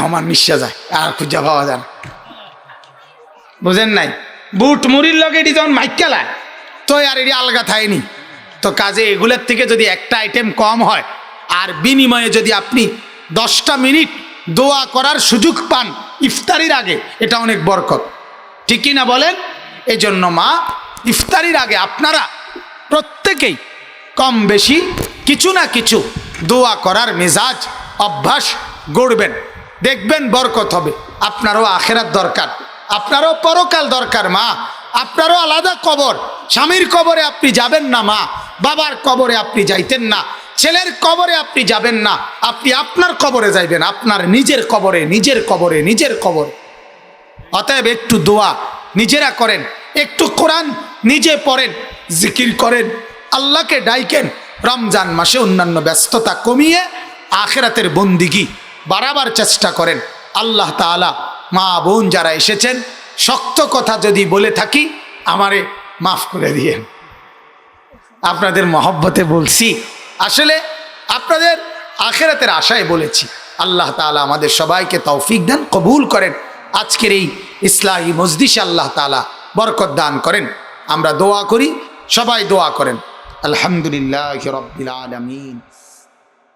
আমার মিশা যায়, আর খুঁজা পাওয়া যায় না। বুঝেন নাই? বুট মুড়ির লগে এটি যখন মাইকালায় তো আর এটি আলগা থায়নি। তো কাজে এগুলোর থেকে যদি একটা আইটেম কম হয়, আর বিনিময়ে যদি আপনি 10টা মিনিট দোয়া করার সুযোগ পান ইফতারির আগে, এটা অনেক বরকত, ঠিক কি না বলেন? এই জন্য মা, ইফতারির আগে আপনারা প্রত্যেকেই কম বেশি কিছু না কিছু দোয়া করার মেজাজ অভ্যাস গড়বেন, দেখবেন বরকত হবে। আপনারও আখেরাত দরকার, আপনারও পরকাল দরকার মা, আপনারও আলাদা কবর। স্বামীর কবরে আপনি যাবেন না মা, বাবার কবরে আপনি যাইতেন না, ছেলের কবরে আপনি যাবেন না, আপনি আপনার কবরে যাইবেন, আপনার নিজের কবরে, নিজের কবরে, নিজের কবর। অতএব একটু দোয়া নিজেরা করেন, একটু কোরআন নিজে পড়েন, জিকির করেন, আল্লাহকে ডাইকেন। রমজান মাসে অন্যান্য ব্যস্ততা কমিয়ে আখেরাতের বন্দিগি বাড়াবার চেষ্টা করেন। আল্লাহ তাআলা মা বোন যারা এসেছেন, শক্ত কথা যদি বলে থাকি আমারে মাফ করে দিয়েন, আপনাদের মহব্বতে বলছি, আসলে আপনাদের আখেরাতের আশায় বলেছি। আল্লাহ তাআলা আমাদের সবাইকে তৌফিক দান, কবুল করেন। আজকের এই ইসলাহি মজলিসে আল্লাহ তাআলা বরকত দান করেন। আমরা দোয়া করি, সবাই দোয়া করেন। আলহামদুলিল্লাহি রাব্বিল আলামিন।